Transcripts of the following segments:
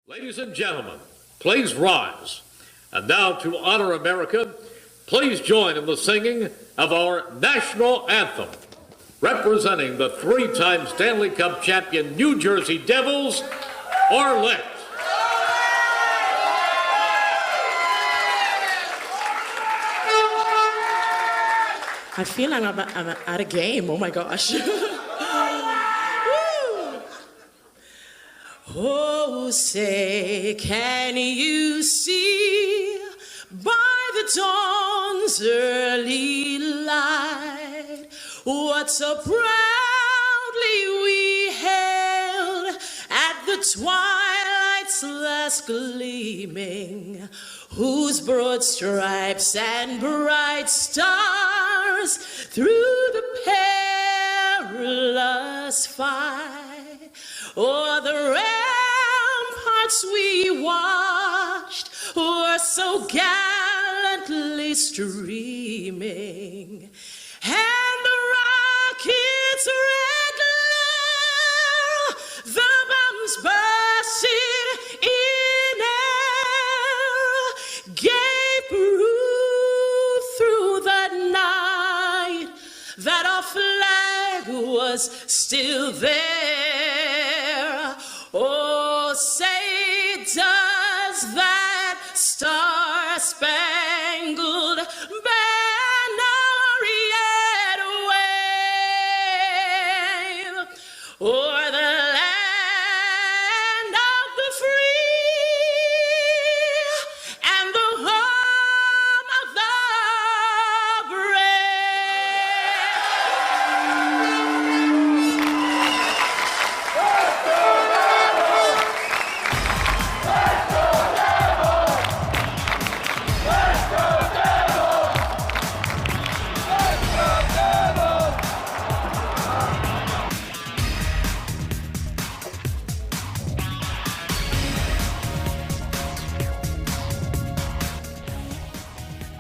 Ladies and gentlemen, please rise. And now to honor America, please join in the singing of our national anthem. Representing the three-time Stanley Cup champion New Jersey Devils, Arlette. I feel like I'm at a game. Oh my gosh. Oh, say, can you see by the dawn's early light what so proudly we hailed at the twilight's last gleaming, whose broad stripes and bright stars through the perilous fight o'er the ramparts we watched were so gallantly streaming, and the rocket's red glare, the bombs bursting in air, gave proof through the night that our flag was still there. Oh, say, does that star-spangled banner yet wave o'er the land of the free and the home of the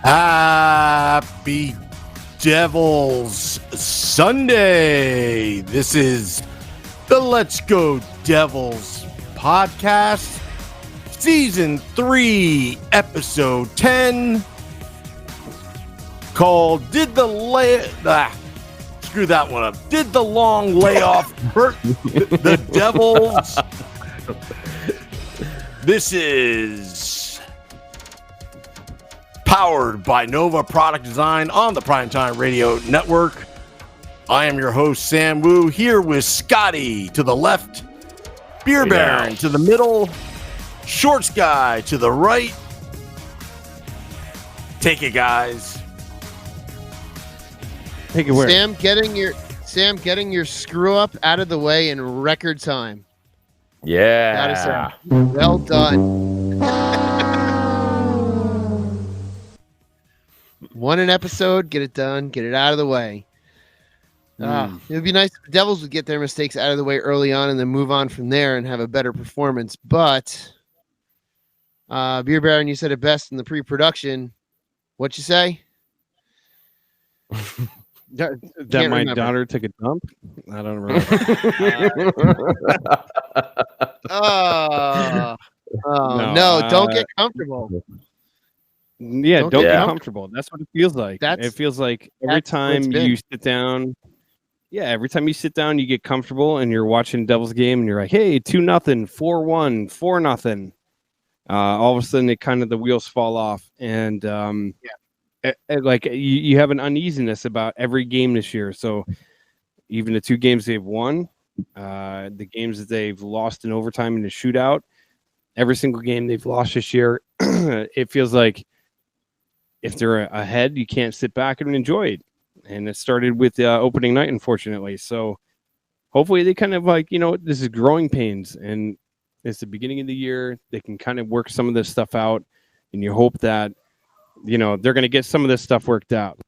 Happy Devils Sunday. This is the Let's Go Devils podcast, season 3, episode 10, called Did the long layoff hurt the Devils? This is powered by Nova Product Design on the Primetime Radio Network. I am your host, Sam Wu, here with Scotty to the left, Beer Baron to the middle, Shorts Guy to the right. Take it, guys. Take it where? Sam getting your screw up out of the way in record time. Yeah. That is well done. One an episode, get it done, get it out of the way. It would be nice if the Devils would get their mistakes out of the way early on and then move on from there and have a better performance. But Beer Baron, you said it best in the pre-production. What'd you say? That my remember. daughter took a dump? I don't remember. No, don't get comfortable. Yeah, Don't don't get get comfortable. That's what it feels like. It feels like every time you sit down, every time you sit down, you get comfortable and you're watching Devils game and you're like, hey, 2-0, 4-1, 4-0. All of a sudden, the wheels fall off. And like you have an uneasiness about every game this year. So even the 2 games they've won, the games that they've lost in overtime in the shootout, every single game they've lost this year, it feels like if they're ahead, you can't sit back and enjoy it. And it started with opening night, unfortunately. So hopefully they kind of this is growing pains and it's the beginning of the year. They can kind of work some of this stuff out. And you hope that, they're going to get some of this stuff worked out.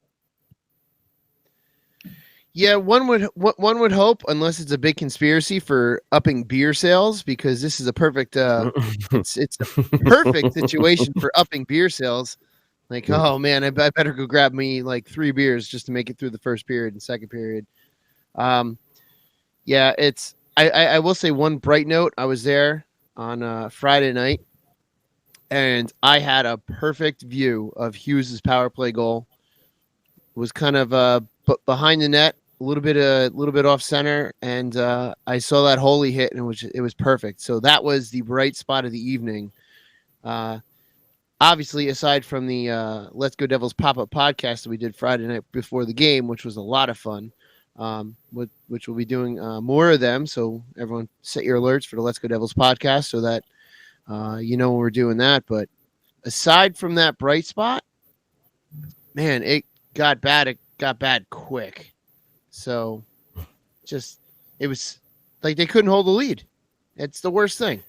Yeah, one would hope, unless it's a big conspiracy for upping beer sales, because this is a perfect it's a perfect situation for upping beer sales. Like, oh man, I better go grab me like 3 beers just to make it through the first period and second period. Yeah, it's I will say one bright note. I was there on Friday night, and I had a perfect view of Hughes's power play goal. It was kind of behind the net, a little bit off center, and I saw that hole he hit, and it was perfect. So that was the bright spot of the evening. Obviously, aside from the Let's Go Devils pop-up podcast that we did Friday night before the game, which was a lot of fun, which we'll be doing more of them. So everyone set your alerts for the Let's Go Devils podcast so that you know when we're doing that. But aside from that bright spot, man, it got bad. It got bad quick. So it was like they couldn't hold the lead. It's the worst thing.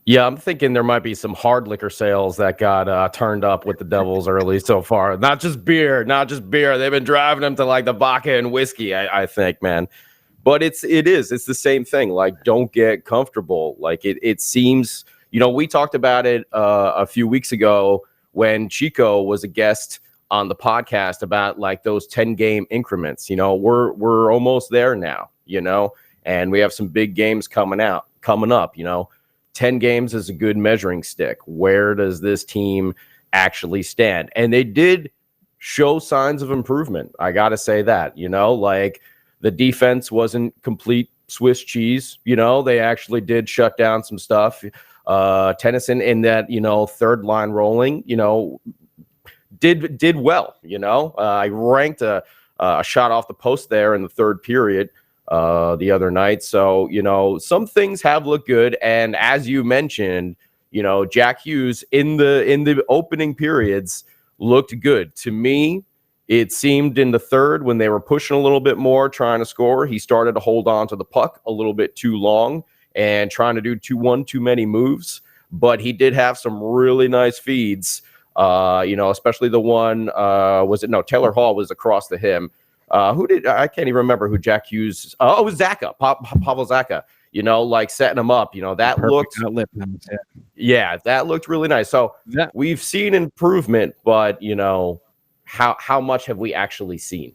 Yeah, I'm thinking there might be some hard liquor sales that got turned up with the Devils early so far. Not just beer. They've been driving them to like the vodka and whiskey, I think, man. But it's the same thing. Like, don't get comfortable. Like it seems, we talked about it a few weeks ago when Chico was a guest on the podcast about like those 10-game increments. We're almost there now, and we have some big games coming up. 10 games is a good measuring stick. Where does this team actually stand? And they did show signs of improvement. I got to say that, like the defense wasn't complete Swiss cheese. They actually did shut down some stuff. Tennyson in that, third line rolling, did well. I ranked a shot off the post there in the third period the other night. So, some things have looked good. And as you mentioned, Jack Hughes in the opening periods looked good. To me, it seemed in the third when they were pushing a little bit more, trying to score, he started to hold on to the puck a little bit too long and trying to do too many moves. But he did have some really nice feeds, especially the one, Taylor Hall was across to him. I can't even remember who Jack Hughes. It was Zaka, Pavel Zaka, like setting him up, that looked, that looked really nice. So we've seen improvement, but how much have we actually seen?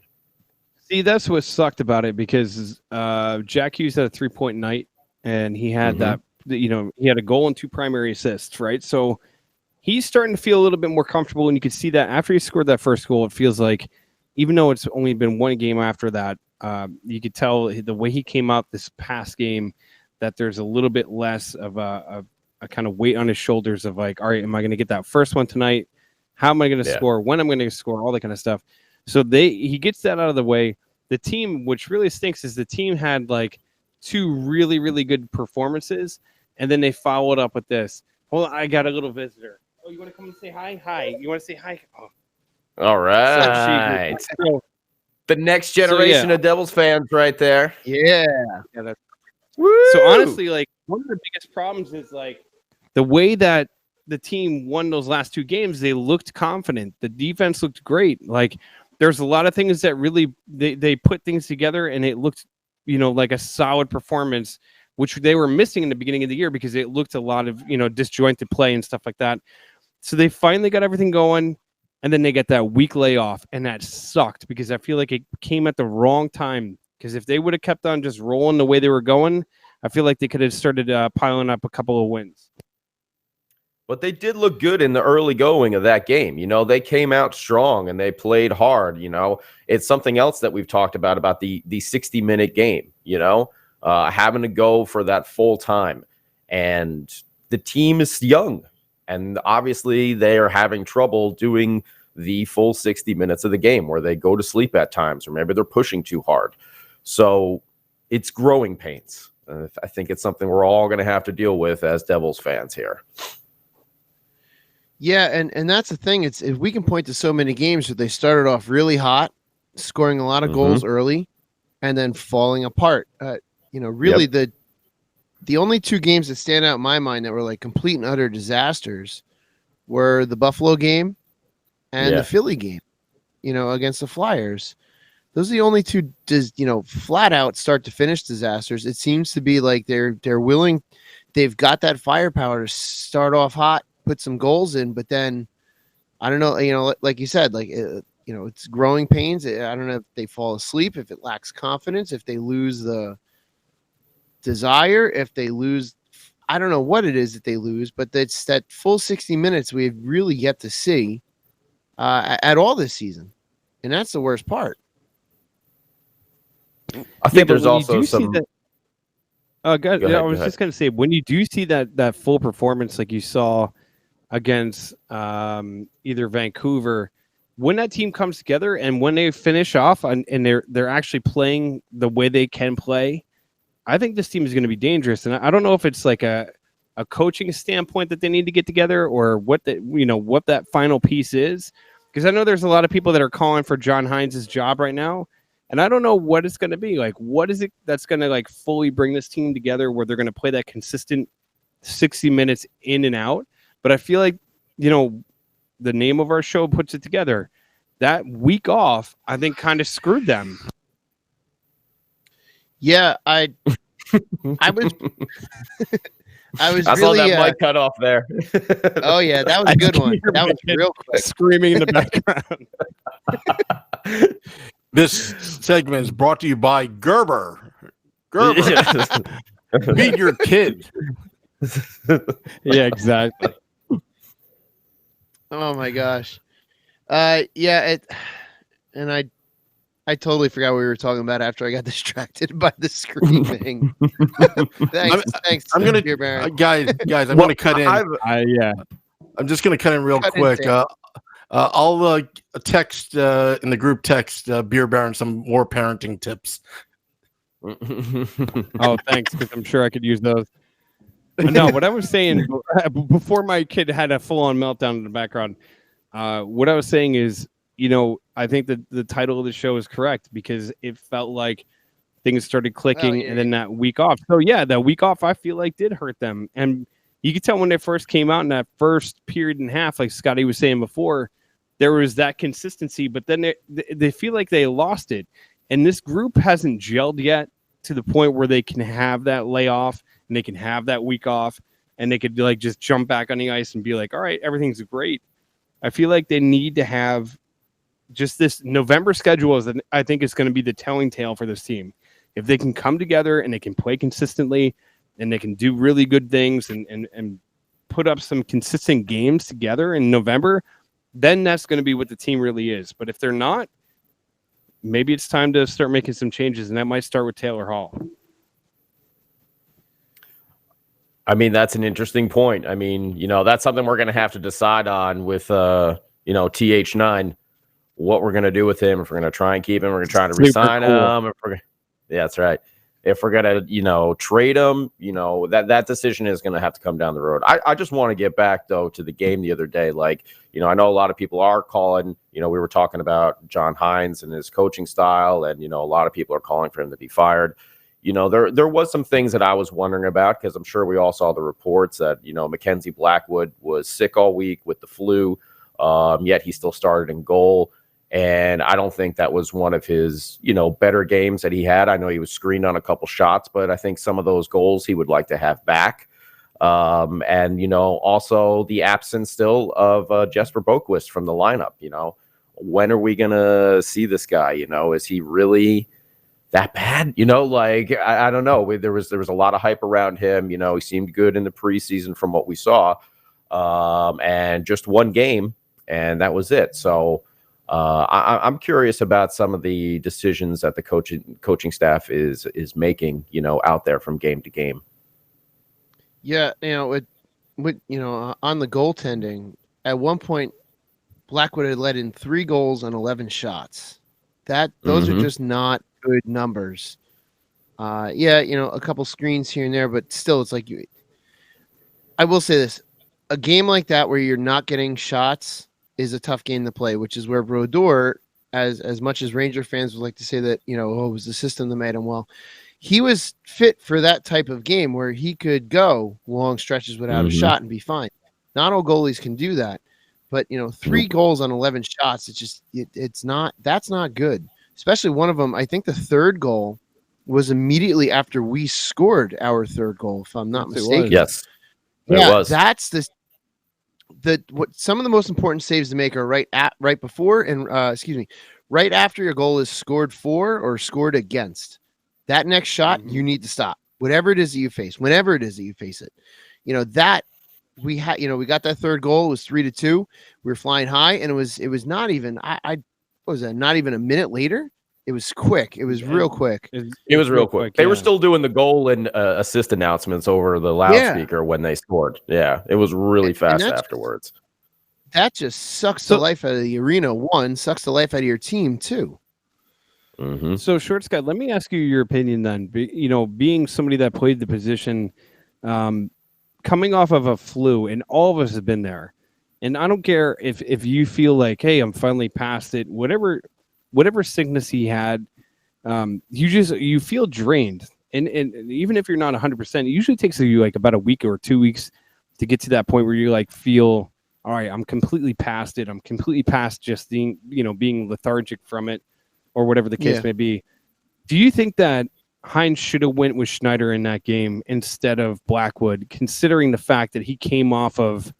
See, that's what sucked about it because Jack Hughes had a 3-point night and he had he had a goal and 2 primary assists, right? So he's starting to feel a little bit more comfortable, and you could see that after he scored that first goal, it feels like, even though it's only been one game after that, you could tell the way he came out this past game that there's a little bit less of a kind of weight on his shoulders of like, all right, am I going to get that first one tonight? How am I going to score? When I'm going to score? All that kind of stuff. So he gets that out of the way. The team, which really stinks, is the team had like 2 really, really good performances, and then they followed up with this. Hold on, I got a little visitor. Oh, you want to come and say hi? Hi. You want to say hi? Oh. All right. So, the next generation of Devils fans right there. Yeah. So honestly, like one of the biggest problems is like the way that the team won those last 2 games, they looked confident. The defense looked great. Like there's a lot of things that really they put things together and it looked, like a solid performance, which they were missing in the beginning of the year because it looked a lot of, disjointed play and stuff like that. So they finally got everything going. And then they get that week layoff, and that sucked because I feel like it came at the wrong time. Because if they would have kept on just rolling the way they were going, I feel like they could have started piling up a couple of wins. But they did look good in the early going of that game. They came out strong and they played hard. It's something else that we've talked about the 60-minute game, having to go for that full time. And the team is young. And obviously they are having trouble doing the full 60 minutes of the game where they go to sleep at times, or maybe they're pushing too hard. So it's growing pains. I think it's something we're all going to have to deal with as Devils fans here. Yeah, and that's the thing. It's if we can point to so many games where they started off really hot, scoring a lot of goals early, and then falling apart. Really the only 2 games that stand out in my mind that were like complete and utter disasters were the Buffalo game and the Philly game, against the Flyers. Those are the only 2, flat out start to finish disasters. It seems to be like they're willing. They've got that firepower to start off hot, put some goals in, but then I don't know, like you said, like, it's growing pains. I don't know if they fall asleep, if it lacks confidence, if they lose the desire, if they lose, I don't know what it is that they lose, but that's that full 60 minutes we have really yet to see at all this season. And that's the worst part. I think there's also some. Guys, I was just going to say, when you do see that full performance like you saw against either Vancouver, when that team comes together and when they finish off and they're actually playing the way they can play, I think this team is going to be dangerous. And I don't know if it's like a coaching standpoint that they need to get together or what that final piece is. Because I know there's a lot of people that are calling for John Hines' job right now. And I don't know what it's going to be. Like, what is it that's going to like fully bring this team together where they're going to play that consistent 60 minutes in and out? But I feel like, the name of our show puts it together. That week off, I think, kind of screwed them. Yeah, I was I saw that mic cut off there. Oh yeah, that was a good one. That was real quick. Screaming in the background. This segment is brought to you by Gerber. Feed your kid. Yeah, exactly. Oh my gosh. And I totally forgot what we were talking about after I got distracted by the screaming. Thanks. I'm gonna, guys. I'm gonna cut in. I'm just gonna cut in real quick. I'll text in the group text Beer Baron some more parenting tips. Oh, thanks, because I'm sure I could use those. No, what I was saying before my kid had a full-on meltdown in the background, what I was saying is, I think that the title of the show is correct because it felt like things started clicking and then that week off. So, yeah, that week off I feel like did hurt them. And you could tell when they first came out in that first period and a half, like Scotty was saying before, there was that consistency, but then they feel like they lost it. And this group hasn't gelled yet to the point where they can have that layoff and they can have that week off and they could like just jump back on the ice and be like, all right, everything's great. I feel like they need to have just this November schedule I think is going to be the telling tale for this team. If they can come together and they can play consistently and they can do really good things and put up some consistent games together in November, then that's going to be what the team really is. But if they're not, maybe it's time to start making some changes, and that might start with Taylor Hall. I mean, that's an interesting point. I mean, that's something we're going to have to decide on with, TH9, what we're going to do with him. If we're going to try and keep him, we're going to try to re-sign him. Yeah, that's right. If we're going to, trade him, that decision is going to have to come down the road. I just want to get back, though, to the game the other day. Like, I know a lot of people are calling, we were talking about John Hines and his coaching style, and, a lot of people are calling for him to be fired. There was some things that I was wondering about because I'm sure we all saw the reports that, Mackenzie Blackwood was sick all week with the flu, yet he still started in goal. And I don't think that was one of his, better games that he had. I know he was screened on a couple shots, but I think some of those goals he would like to have back. And, also the absence still of Jesper Boquist from the lineup. When are we going to see this guy? Is he really that bad? I don't know. There was a lot of hype around him. He seemed good in the preseason from what we saw. And just one game, and that was it. So I'm curious about some of the decisions that the coaching staff is making, out there from game to game. Yeah, on the goaltending, at one point, Blackwood had let in 3 goals on 11 shots. Those are just not good numbers. A couple screens here and there, but still, it's like I will say this: a game like that where you're not getting shots is a tough game to play, which is where Brodeur, as much as Ranger fans would like to say that, it was the system that made him well, he was fit for that type of game where he could go long stretches without a shot and be fine. Not all goalies can do that, but 3 goals on 11 shots, that's not good. Especially one of them, I think the third goal was immediately after we scored our third goal, if I'm not mistaken. Yes, it was. That's what some of the most important saves to make are right before and right after your goal is scored for or scored against. That next shot, you need to stop. whatever it is that you face, whenever it is that you face it, that we had, we got that third goal. It was 3-2. We were flying high, and it was not even, what was that? Not even a minute later. It was quick. It was real quick. It was real quick. They were still doing the goal and assist announcements over the loudspeaker when they scored. Yeah, it was really fast afterwards. That just sucks the life out of the arena. One, sucks the life out of your team, too. Mm-hmm. So, Short Scott, let me ask you your opinion then. Being somebody that played the position, coming off of a flu, and all of us have been there. And I don't care if you feel like, hey, I'm finally past it, whatever sickness he had, you feel drained. And even if you're not 100%, it usually takes you like about a week or 2 weeks to get to that point where you like feel, all right, I'm completely past it. I'm completely past just being lethargic from it, or whatever the case may be. Do you think that Hines should have went with Schneider in that game instead of Blackwood, considering the fact that he came off of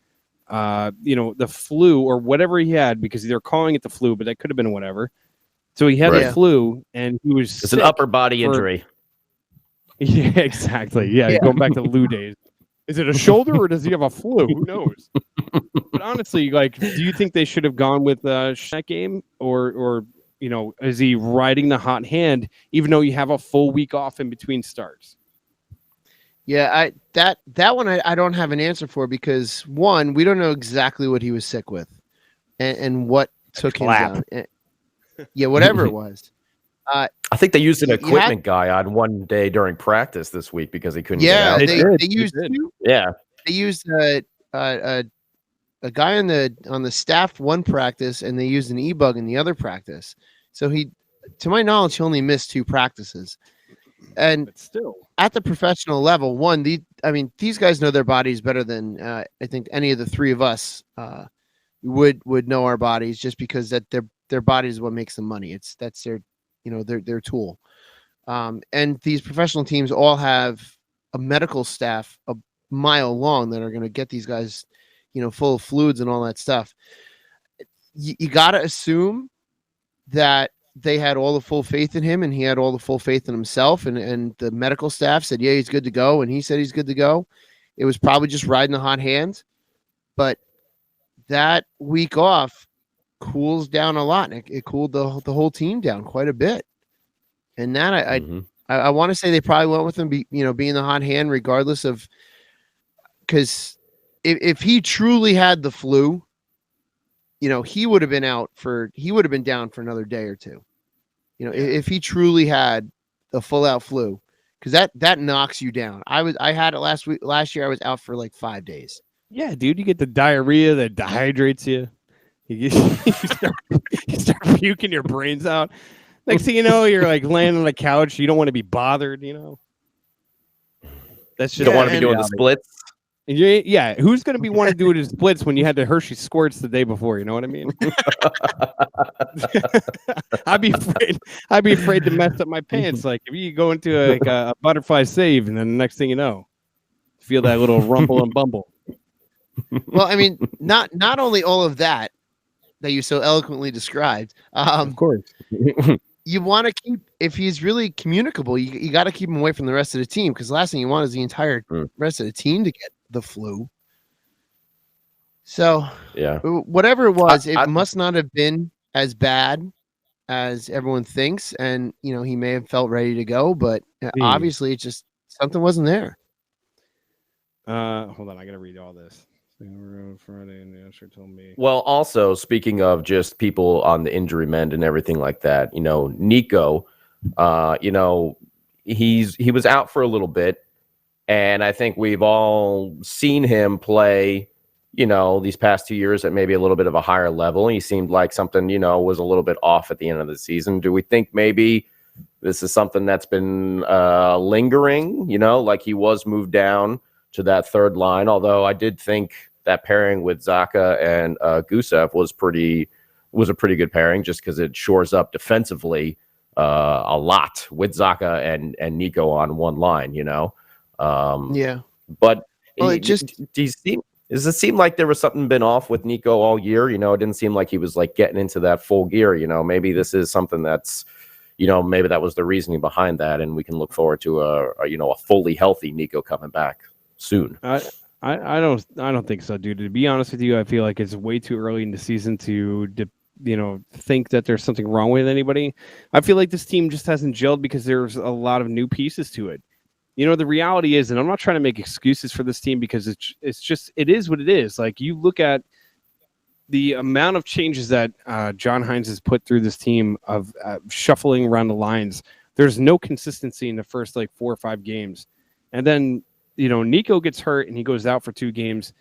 the flu or whatever he had, because they're calling it the flu, but that could have been whatever. So he had the flu, and he was It's an upper body injury. Yeah, exactly. Yeah, going back to Lou days. Is it a shoulder, or does he have a flu? Who knows? But honestly, like, do you think they should have gone with that game, or is he riding the hot hand, even though you have a full week off in between starts? Yeah, that one I don't have an answer for, because one, we don't know exactly what he was sick with, and what took him down. Yeah, whatever it was. I think they used an equipment guy on one day during practice this week because he couldn't. Yeah, get out. they used. Yeah, they used a guy on the staff one practice, and they used an e-bug in the other practice. So to my knowledge, he only missed 2 practices. And still, at the professional level, these guys know their bodies better than I think any of the 3 of us would know our bodies, just because that their body is what makes them money. That's their tool. And these professional teams all have a medical staff a mile long that are going to get these guys, full of fluids and all that stuff. You got to assume that they had all the full faith in him, and he had all the full faith in himself, and the medical staff said, yeah, he's good to go. And he said he's good to go. It was probably just riding the hot hand, but that week off cools down a lot. It cooled the whole team down quite a bit. And that I want to say they probably went with him, being the hot hand, regardless of, because if he truly had the flu, he would have been down for another day or 2. If he truly had a full out flu, because that knocks you down. I had it last year. I was out for like 5 days. Yeah, dude, you get the diarrhea that dehydrates you. You start puking your brains out. Next thing you know, you're like laying on the couch. You don't want to be bothered. That's just you don't want to be doing the splits. Yeah, who's going to be wanting to do it as splits when you had the Hershey squirts the day before? You know what I mean? I'd be afraid to mess up my pants. Like if you go into a butterfly save, and then the next thing you know, feel that little rumble and bumble. Well, not only all of that you so eloquently described. Of course. You want to keep, if he's really communicable, you got to keep him away from the rest of the team, because the last thing you want is the entire rest of the team to get the flu. So yeah, whatever it was, it must not have been as bad as everyone thinks, and he may have felt ready to go, but obviously it's just something wasn't there. Hold on, I gotta read all this. Friday, and the usher told me. Well, also speaking of just people on the injury mend and everything like that, Nico, he was out for a little bit, and I think we've all seen him play, these past 2 years at maybe a little bit of a higher level. He seemed like something, was a little bit off at the end of the season. Do we think maybe this is something that's been lingering, like he was moved down to that third line? Although I did think that pairing with Zacha and Gusev was a pretty good pairing, just because it shores up defensively a lot with Zacha and Nico on one line, Yeah. But well, does it seem like there was something been off with Nico all year? It didn't seem like he was like getting into that full gear. Maybe this is something that's, maybe that was the reasoning behind that, and we can look forward to a fully healthy Nico coming back soon. I don't think so, dude. To be honest with you, I feel like it's way too early in the season to think that there's something wrong with anybody. I feel like this team just hasn't gelled because there's a lot of new pieces to it. The reality is, and I'm not trying to make excuses for this team because it is what it is. Like, you look at the amount of changes that John Hines has put through this team of shuffling around the lines. There's no consistency in the first 4 or 5 games. And then, Nico gets hurt and he goes out for 2 games.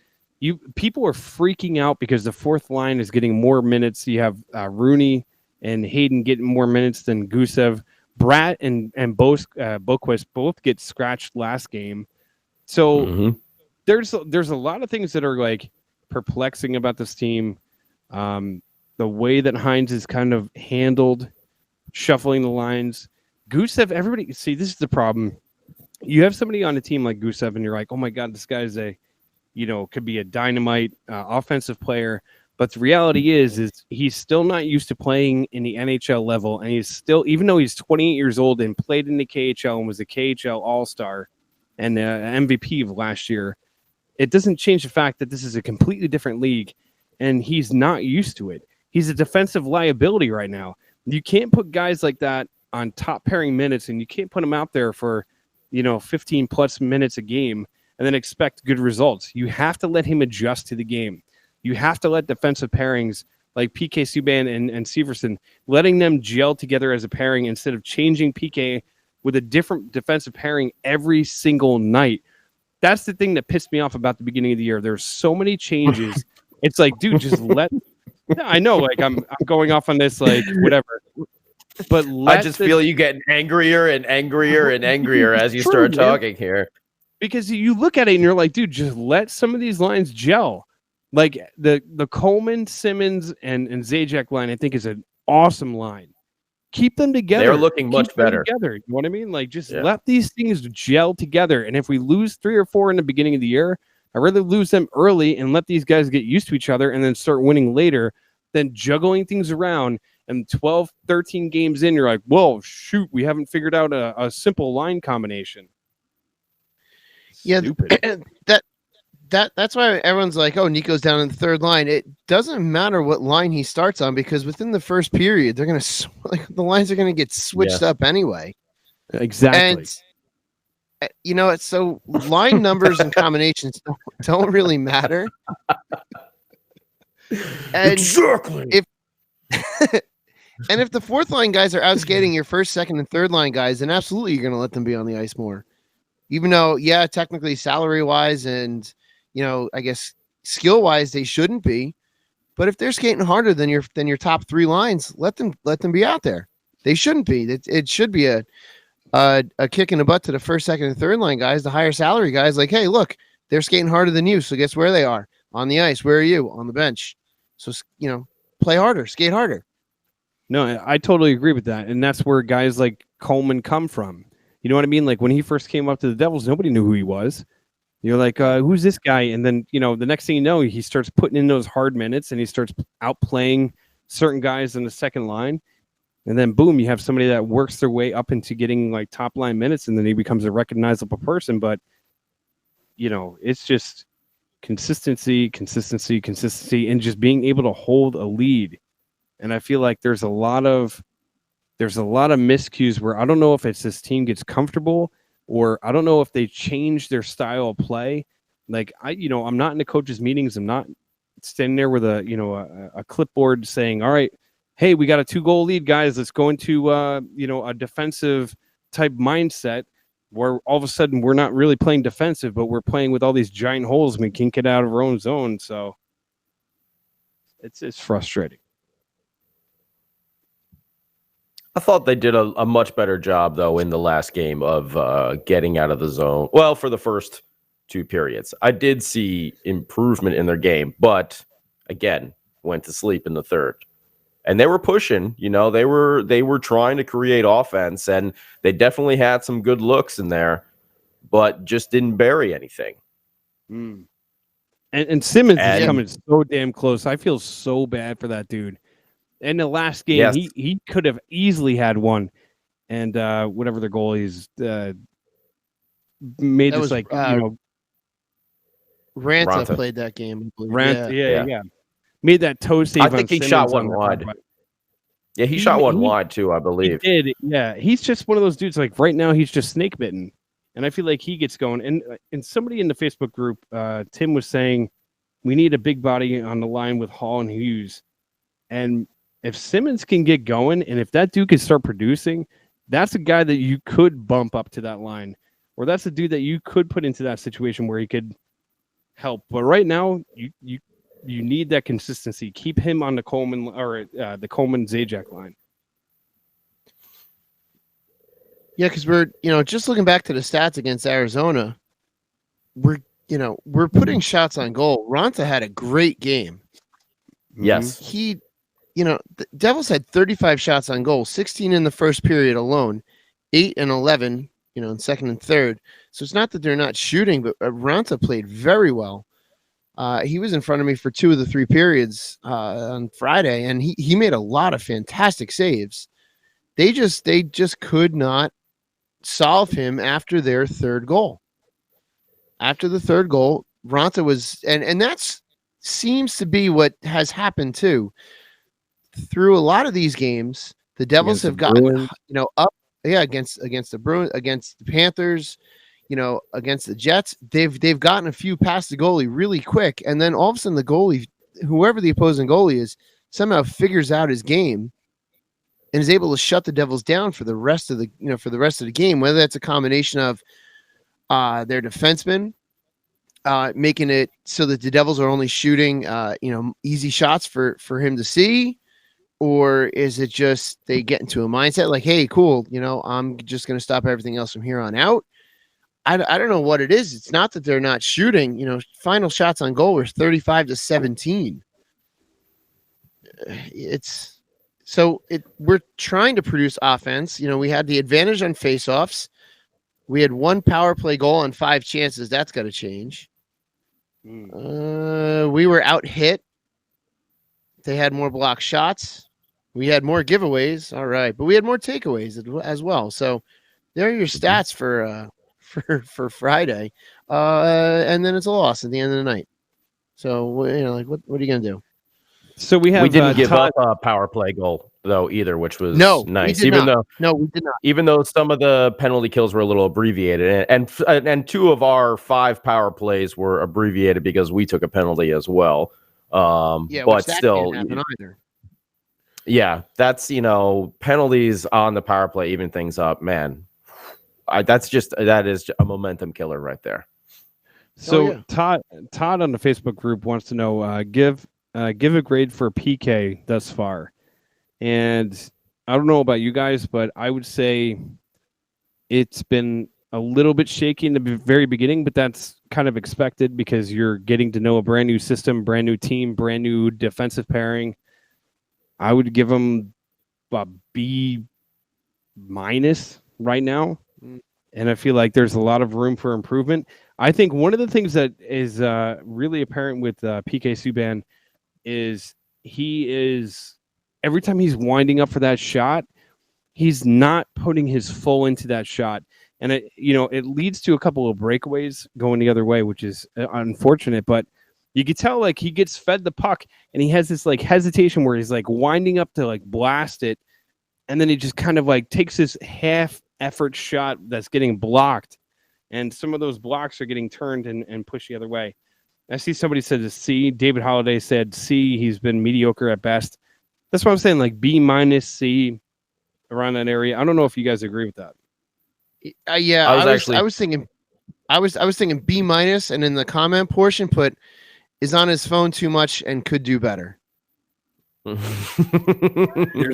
People are freaking out because the fourth line is getting more minutes. You have Rooney and Hayden getting more minutes than Gusev. Bratt and Boquist both get scratched last game. So there's a lot of things that are perplexing about this team. The way that Hines has kind of handled shuffling the lines. Gusev, everybody, see, this is the problem. You have somebody on a team like Gusev and you're like, oh my God, this guy's could be a dynamite offensive player. But the reality is he's still not used to playing in the NHL level. And he's still, even though he's 28 years old and played in the KHL and was a KHL All-Star and MVP of last year, it doesn't change the fact that this is a completely different league and he's not used to it. He's a defensive liability right now. You can't put guys like that on top pairing minutes and you can't put them out there for, 15 plus minutes a game and then expect good results. You have to let him adjust to the game. You have to let defensive pairings like PK Subban and Severson, letting them gel together as a pairing instead of changing PK with a different defensive pairing every single night. That's the thing that pissed me off about the beginning of the year. There's so many changes. It's like, dude, just let. I know, I'm going off on this, whatever. But I just feel you getting angrier and angrier and angrier as you start talking here. Because you look at it and you're like, dude, just let some of these lines gel. Like the Coleman, Simmons, and Zajac line, I think is an awesome line. Keep them together. They're looking much better. Together. You know what I mean? Let these things gel together. And if we lose 3 or 4 in the beginning of the year, I'd rather lose them early and let these guys get used to each other and then start winning later than juggling things around. And 12, 13 games in, you're like, whoa, shoot, we haven't figured out a simple line combination. Yeah, that's why everyone's like, oh, Nico's down in the third line. It doesn't matter what line he starts on because within the first period, they're going to the lines are going to get switched up anyway. Exactly. And so line numbers and combinations don't really matter. And exactly. If the fourth line guys are outskating your first, second, and third line guys, then absolutely you're going to let them be on the ice more. Even though, technically salary wise and I guess skill wise they shouldn't be, but if they're skating harder than your top 3 lines, let them be out there. They shouldn't be. It should be a kick in the butt to the first, second, and third line guys, the higher salary guys. Like, hey, look, they're skating harder than you. So guess where they are? On the ice. Where are you? On the bench. So play harder, skate harder. No, I totally agree with that, and that's where guys like Coleman come from. You know what I mean? Like when he first came up to the Devils, nobody knew who he was. You're like, who's this guy? And then, the next thing you know, he starts putting in those hard minutes and he starts outplaying certain guys in the second line. And then, boom, you have somebody that works their way up into getting top line minutes and then he becomes a recognizable person. But, it's just consistency, and just being able to hold a lead. And I feel like there's a lot of miscues where I don't know if it's this team gets comfortable or I don't know if they change their style of play. I'm not in the coaches' meetings. I'm not standing there with a clipboard saying, all right, hey, we got a 2-goal lead, guys. Let's go into, a defensive type mindset where all of a sudden we're not really playing defensive, but we're playing with all these giant holes and we can't get out of our own zone. So it's frustrating. I thought they did a much better job, though, in the last game of getting out of the zone. Well, for the first 2 periods. I did see improvement in their game, but, again, went to sleep in the third. And they were pushing, they were trying to create offense, and they definitely had some good looks in there, but just didn't bury anything. Mm. And Simmons is coming so damn close. I feel so bad for that dude. In the last game, he could have easily had one. and whatever the goalies made That this was, Ranta played that game. I believe. yeah. Made that toe save. I think on he shot Simmons one on the wide. power play. Yeah, he shot one wide too, I believe. He did. Yeah, he's just one of those dudes. Like right now, he's just snake bitten, and I feel like he gets going. And somebody in the Facebook group, Tim was saying, we need a big body on the line with Hall and Hughes, and if Simmons can get going, and if that dude can start producing, that's a guy that you could bump up to that line, or that's a dude that you could put into that situation where he could help. But right now, you need that consistency. Keep him on the Coleman or the Coleman Zajac line. Yeah, because we're just looking back to the stats against Arizona, we're putting shots on goal. Ranta had a great game. Yes, he, the Devils had 35 shots on goal, 16 in the first period alone, 8 and 11, in second and third. So it's not that they're not shooting, but Ranta played very well. He was in front of me for 2 of the 3 periods on Friday, and he made a lot of fantastic saves. They just could not solve him after their third goal. After the third goal, Ranta was, and that seems to be what has happened too. Through a lot of these games, the Devils have gotten up, against the Bruins, against the Panthers, against the Jets. They've gotten a few past the goalie really quick, and then all of a sudden the goalie, whoever the opposing goalie is, somehow figures out his game and is able to shut the Devils down for the rest of the game. Whether that's a combination of their defensemen making it so that the Devils are only shooting easy shots for him to see, or is it just they get into a mindset like, hey, cool, I'm just going to stop everything else from here on out. I don't know what it is. It's not that they're not shooting. Final shots on goal were 35-17. We're trying to produce offense. We had the advantage on faceoffs. We had 1 power play goal on 5 chances. That's got to change. We were out hit. They had more block shots. We had more giveaways. All right, but we had more takeaways as well. So there are your stats for Friday. And then it's a loss at the end of the night. So what are you gonna do? So we didn't give up a power play goal though either, which was nice. We did not. Even though some of the penalty kills were a little abbreviated, and 2 of our 5 power plays were abbreviated because we took a penalty as well. But still, can't happen either. Yeah, that's penalties on the power play even things up, man. That is a momentum killer right there. So Todd on the Facebook group wants to know give a grade for PK thus far. And I don't know about you guys, but I would say it's been a little bit shaky in the very beginning, but that's kind of expected because you're getting to know a brand new system, brand new team, brand new defensive pairing. I would give them a B- right now. And I feel like there's a lot of room for improvement. I think one of the things that is really apparent with PK Subban is he is, every time he's winding up for that shot, he's not putting his full into that shot. And it leads to a couple of breakaways going the other way, which is unfortunate, but you could tell like he gets fed the puck and he has this like hesitation where he's like winding up to like blast it. And then he just kind of like takes this half effort shot that's getting blocked. And some of those blocks are getting turned and pushed the other way. I see somebody said a C. David Holliday said C. He's been mediocre at best. That's what I'm saying, like B-, C, around that area. I don't know if you guys agree with that. Yeah, I was thinking B-, and in the comment portion put is on his phone too much and could do better. There's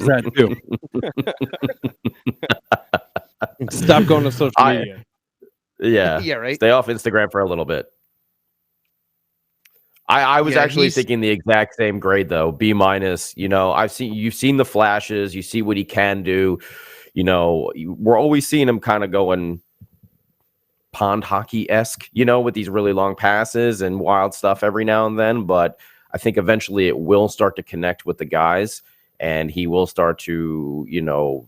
that too. Stop going to social media. Yeah, right. Stay off Instagram for a little bit. I was actually thinking the exact same grade though, B-. You've seen the flashes, you see what he can do. We're always seeing him kind of going pond hockey-esque, with these really long passes and wild stuff every now and then. But I think eventually it will start to connect with the guys. and he will start to,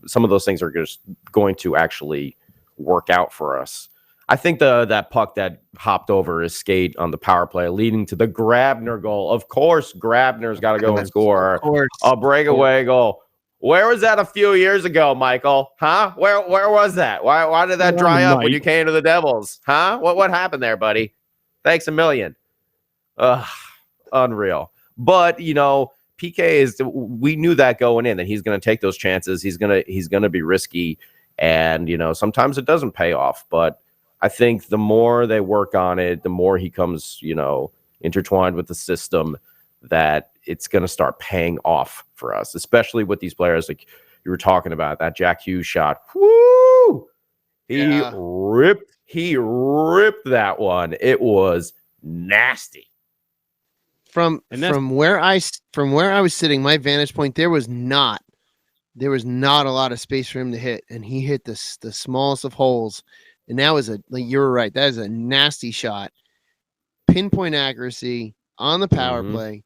some of those things are just going to actually work out for us. I think that puck that hopped over his skate on the power play, leading to the Grabner goal. Of course, Grabner's got to go and score a breakaway goal. Where was that a few years ago, Michael? Huh? Where was that? Why did that dry up when you came to the Devils? Huh? What happened there, buddy? Thanks a million. Unreal. But PK we knew that going in, that he's going to take those chances. He's going to be risky, and sometimes it doesn't pay off, but I think the more they work on it, the more he comes, intertwined with the system, that it's going to start paying off for us, especially with these players like you were talking about. That Jack Hughes shot. Woo! He ripped that one. It was nasty. From where I was sitting, my vantage point, there was not a lot of space for him to hit, and he hit the smallest of holes. And that was you're right. That is a nasty shot. Pinpoint accuracy on the power play.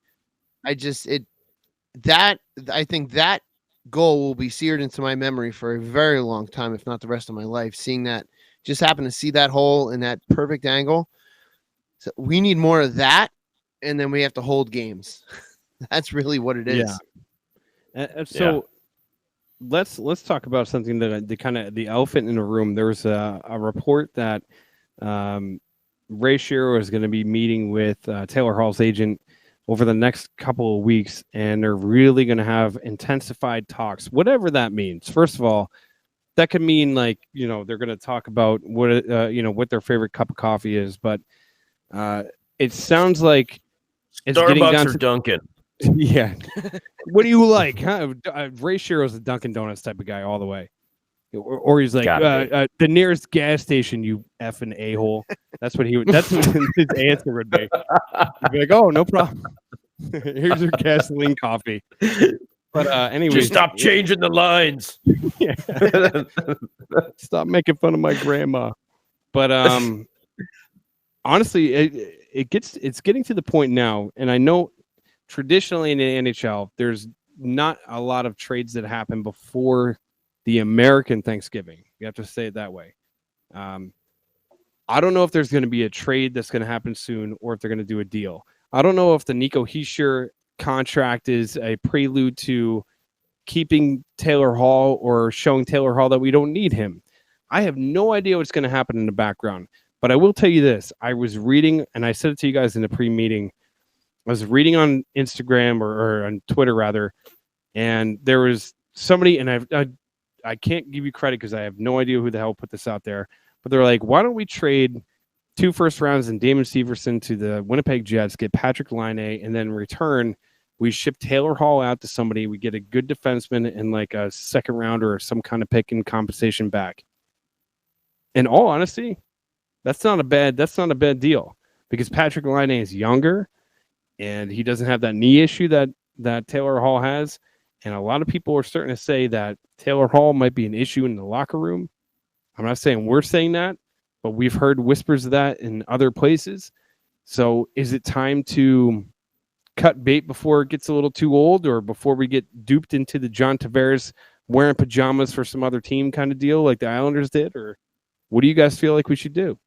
I think that goal will be seared into my memory for a very long time, if not the rest of my life. Seeing that, just happen to see that hole in that perfect angle. So we need more of that, and then we have to hold games. That's really what it is. Yeah. Let's talk about something that the elephant in the room. There was a report that Ray Shero is going to be meeting with Taylor Hall's agent over the next couple of weeks, and they're really going to have intensified talks, whatever that means. First of all, that could mean they're going to talk about what their favorite cup of coffee is, but it sounds like it's getting down to Dunkin'. Yeah. What do you like? Huh? Ray Shero's a Dunkin' Donuts type of guy all the way. Or he's like, the nearest gas station, you effing a-hole. That's what his answer would be. He'd be like, oh, no problem. Here's your gasoline coffee. But anyway. Just stop changing the lines. Stop making fun of my grandma. But honestly, it's getting to the point now, and I know traditionally in the NHL, there's not a lot of trades that happen before the American Thanksgiving. You have to say it that way. I don't know if there's going to be a trade that's going to happen soon, or if they're going to do a deal. I don't know if the Nico Hischier contract is a prelude to keeping Taylor Hall or showing Taylor Hall that we don't need him. I have no idea what's going to happen in the background, but I will tell you this. I was reading, and I said it to you guys in the pre-meeting, I was reading on Instagram or on Twitter rather, and there was somebody, and I can't give you credit because I have no idea who the hell put this out there, but they're like, why don't we trade 2 first rounds and Damon Severson to the Winnipeg Jets, get Patrick Laine, and then in return, we ship Taylor Hall out to somebody, we get a good defenseman and like a second rounder or some kind of pick and compensation back. In all honesty, that's not a bad deal, because Patrick Laine is younger and he doesn't have that knee issue that Taylor Hall has. And a lot of people are starting to say that Taylor Hall might be an issue in the locker room. I'm not saying we're saying that, but we've heard whispers of that in other places. So is it time to cut bait before it gets a little too old, or before we get duped into the John Tavares wearing pajamas for some other team kind of deal like the Islanders did? Or what do you guys feel like we should do?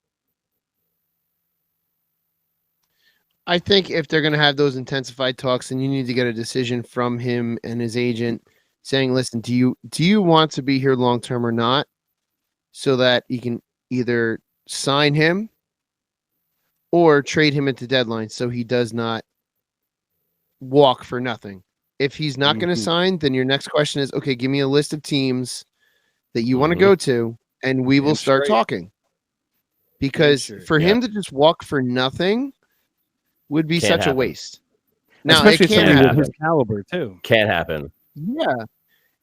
I think if they're going to have those intensified talks, then you need to get a decision from him and his agent saying, listen, do you want to be here long term or not, so that you can either sign him or trade him at the deadline so he does not walk for nothing. If he's not going to sign, then your next question is, okay, give me a list of teams that you want to go to, and we will start talking. Because for him to just walk for nothing would be such a waste. Now, especially it can't happen. His caliber too. Can't happen. Yeah.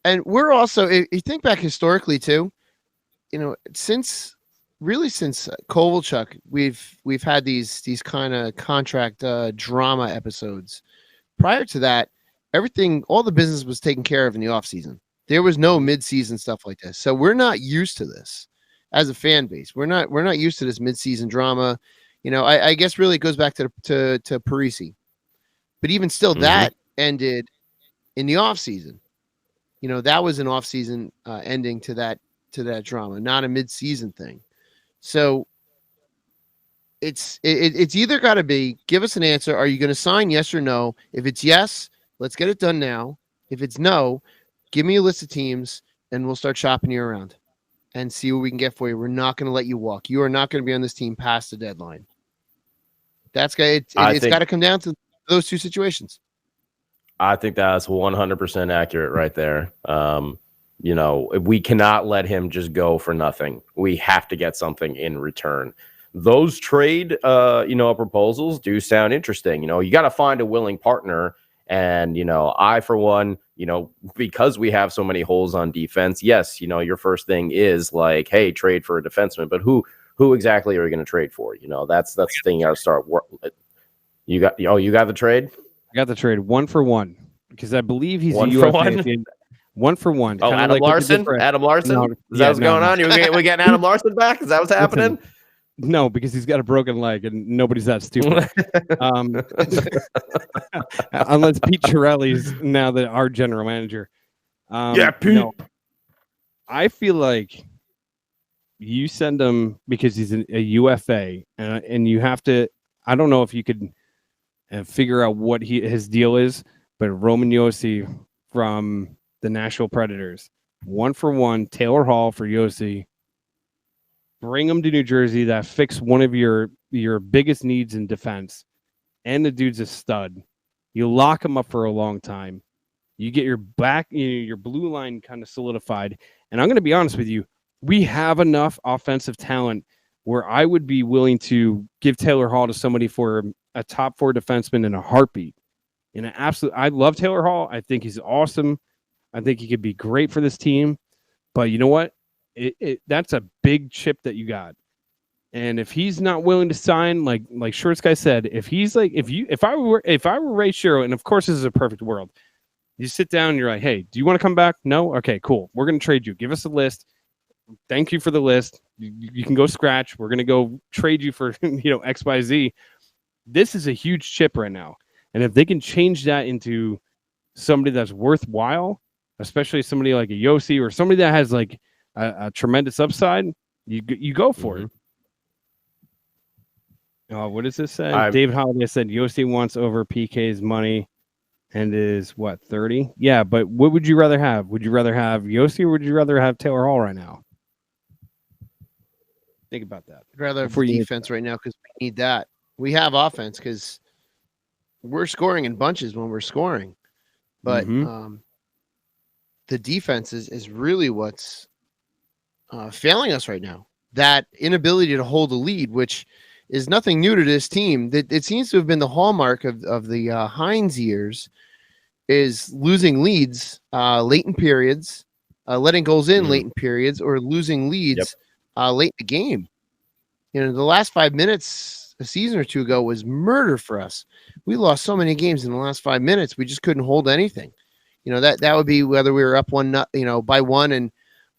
And we're also, if you think back historically too, since Kovalchuk, we've had these kind of contract drama episodes. Prior to that, all the business was taken care of in the offseason. There was no mid-season stuff like this. So we're not used to this as a fan base. We're not used to this mid-season drama. I guess really it goes back to Parisi. But even still, that ended in the offseason. that was an off-season ending to that drama, not a mid-season thing. So it's either got to be, give us an answer. Are you going to sign, yes or no? If it's yes, let's get it done now. If it's no, give me a list of teams and we'll start shopping you around and see what we can get for you. We're not going to let you walk. You are not going to be on this team past the deadline. It's got to come down to those two situations. I think that's 100% accurate right there. We cannot let him just go for nothing. We have to get something in return. Those trade, proposals do sound interesting. You got to find a willing partner. And, I, for one, because we have so many holes on defense, yes, your first thing is like, hey, trade for a defenseman. But who exactly are you going to trade for? That's the thing you got to start working. You got the trade? I got the trade 1-for-1 because I believe he's one a for UFA. one? 1-for-1. Oh, Adam Larson? Adam Larson? No, is that what's going on? We getting Adam Larson back? Is that what's happening? Listen, no, because he's got a broken leg and nobody's that stupid. Unless Pete Chiarelli's now our general manager. Pete. No, I feel like you send him because he's a UFA and you have to. I don't know if you could figure out what his deal is, but Roman Josi from the Nashville Predators, 1-for-1, Taylor Hall for Josi. Bring him to New Jersey. That fix one of your biggest needs in defense. And the dude's a stud. You lock him up for a long time. You get your your blue line kind of solidified. And I'm going to be honest with you. We have enough offensive talent where I would be willing to give Taylor Hall to somebody for a top 4 defenseman in a heartbeat. I love Taylor Hall. I think he's awesome. I think he could be great for this team. But you know what? That's a big chip that you got. And if he's not willing to sign, like Shorts Guy said, if I were Ray Shero, and of course this is a perfect world, you sit down and you're like, hey, do you want to come back? No? Okay, cool. We're going to trade you. Give us a list. Thank you for the list. You can go scratch. We're going to go trade you for XYZ. This is a huge chip right now. And if they can change that into somebody that's worthwhile, especially somebody like a Josi or somebody that has like a tremendous upside, you go for it. What does this say? Dave Holiday said Josi wants over PK's money and is 30? Yeah, but what would you rather have? Would you rather have Josi or would you rather have Taylor Hall right now? Think about that. I'd rather have defense right now because we need that. We have offense because we're scoring in bunches when we're scoring. But the defense is really what's failing us right now. That inability to hold a lead, which is nothing new to this team. That it seems to have been the hallmark of the Hines years, is losing leads late in periods, letting goals in late in periods, or losing leads late in the game. The last 5 minutes a season or two ago was murder for us. We lost so many games in the last 5 minutes. We just couldn't hold anything. That would be whether we were up by one and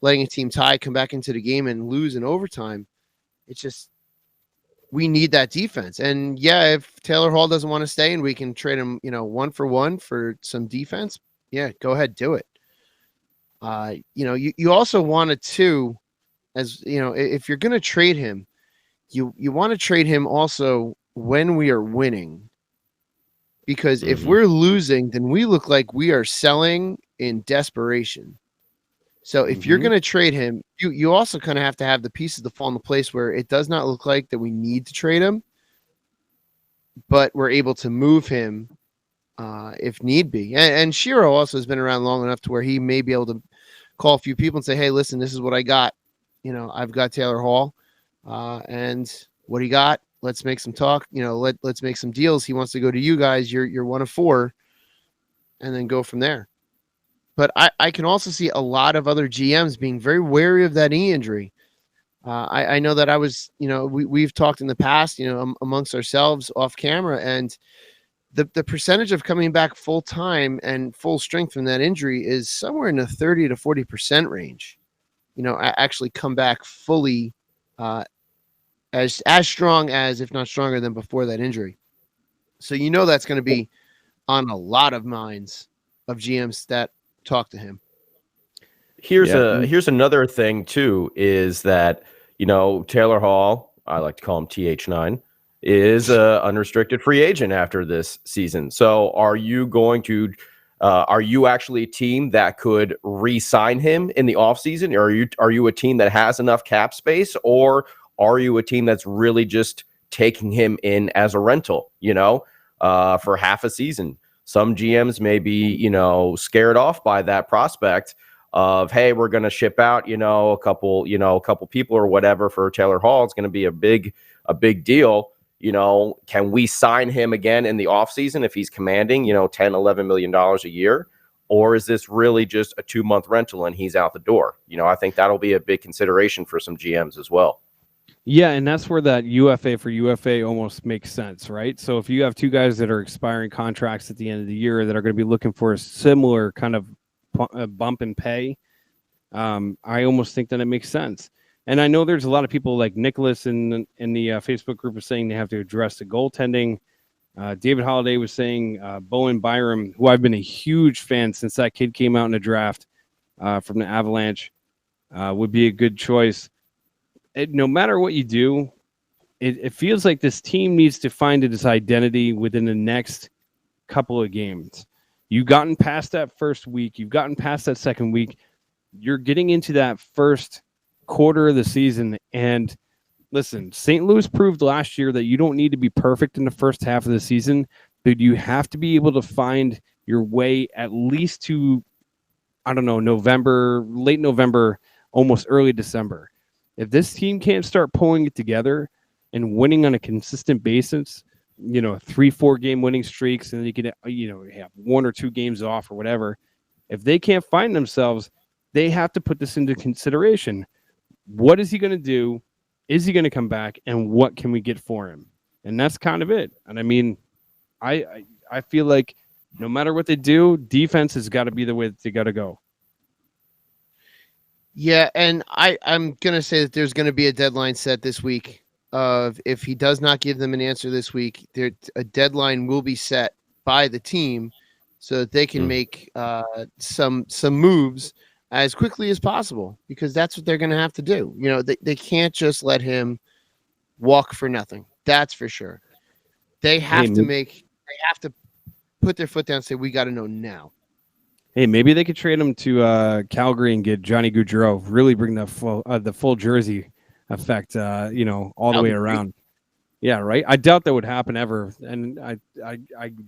letting a team tie, come back into the game and lose in overtime. It's just, we need that defense. And yeah, if Taylor Hall doesn't want to stay and we can trade him, 1-for-1 for some defense, yeah, go ahead, do it. You also wanted to, as if you're going to trade him, you want to trade him also when we are winning, because if we're losing, then we look like we are selling in desperation. So if you're going to trade him, you also kind of have to have the pieces to fall into place where it does not look like that we need to trade him, but we're able to move him if need be. And Shero also has been around long enough to where he may be able to call a few people and say, hey, listen, this is what I got. I've got Taylor Hall. And what do you got? Let's make some talk. Let's make some deals. He wants to go to you guys. You're 1 of 4, and then go from there. But I can also see a lot of other GMs being very wary of that knee injury. I know that I was, we've talked in the past, amongst ourselves off camera, and the percentage of coming back full time and full strength from that injury is somewhere in the 30 to 40% range. Actually come back fully as strong as, if not stronger than before that injury. So that's going to be on a lot of minds of GMs that talk to him. Here's another thing too, is that, Taylor Hall, I like to call him TH9, is a unrestricted free agent after this season. So are you actually a team that could re-sign him in the offseason? Or are you a team that has enough cap space, or are you a team that's really just taking him in as a rental, for half a season? Some GMs may be, scared off by that prospect of, hey, we're going to ship out, a couple people or whatever for Taylor Hall. It's going to be a big deal. Can we sign him again in the offseason if he's commanding, $10, $11 million a year? Or is this really just a 2-month rental and he's out the door? I think that'll be a big consideration for some GMs as well. Yeah, and that's where that UFA for UFA almost makes sense, right? So if you have two guys that are expiring contracts at the end of the year that are going to be looking for a similar kind of bump in pay, I almost think that it makes sense. And I know there's a lot of people like Nicholas in the Facebook group are saying they have to address the goaltending. David Holliday was saying Bowen Byram, who I've been a huge fan since that kid came out in the draft from the Avalanche, would be a good choice. No matter what you do, it feels like this team needs to find its identity within the next couple of games. You've gotten past that first week. You've gotten past that second week. You're getting into that first quarter of the season. And listen, St. Louis proved last year that you don't need to be perfect in the first half of the season, but you have to be able to find your way at least to, November, late November, almost early December. If this team can't start pulling it together and winning on a consistent basis, 3-4 game winning streaks, and then you can, have 1 or 2 games off or whatever. If they can't find themselves, they have to put this into consideration. What is he going to do? Is he going to come back? And what can we get for him? And that's kind of it. And I mean, I feel like no matter what they do, defense has got to be the way that they got to go. Yeah, and I'm going to say that there's going to be a deadline set this week. If he does not give them an answer this week, a deadline will be set by the team so that they can make some moves as quickly as possible, because that's what they're going to have to do. They can't just let him walk for nothing. That's for sure. They have to put their foot down and say, we got to know now. Hey, maybe they could trade him to Calgary and get Johnny Gaudreau, really bring the full jersey effect, all the way around. Yeah, right. I doubt that would happen ever. And I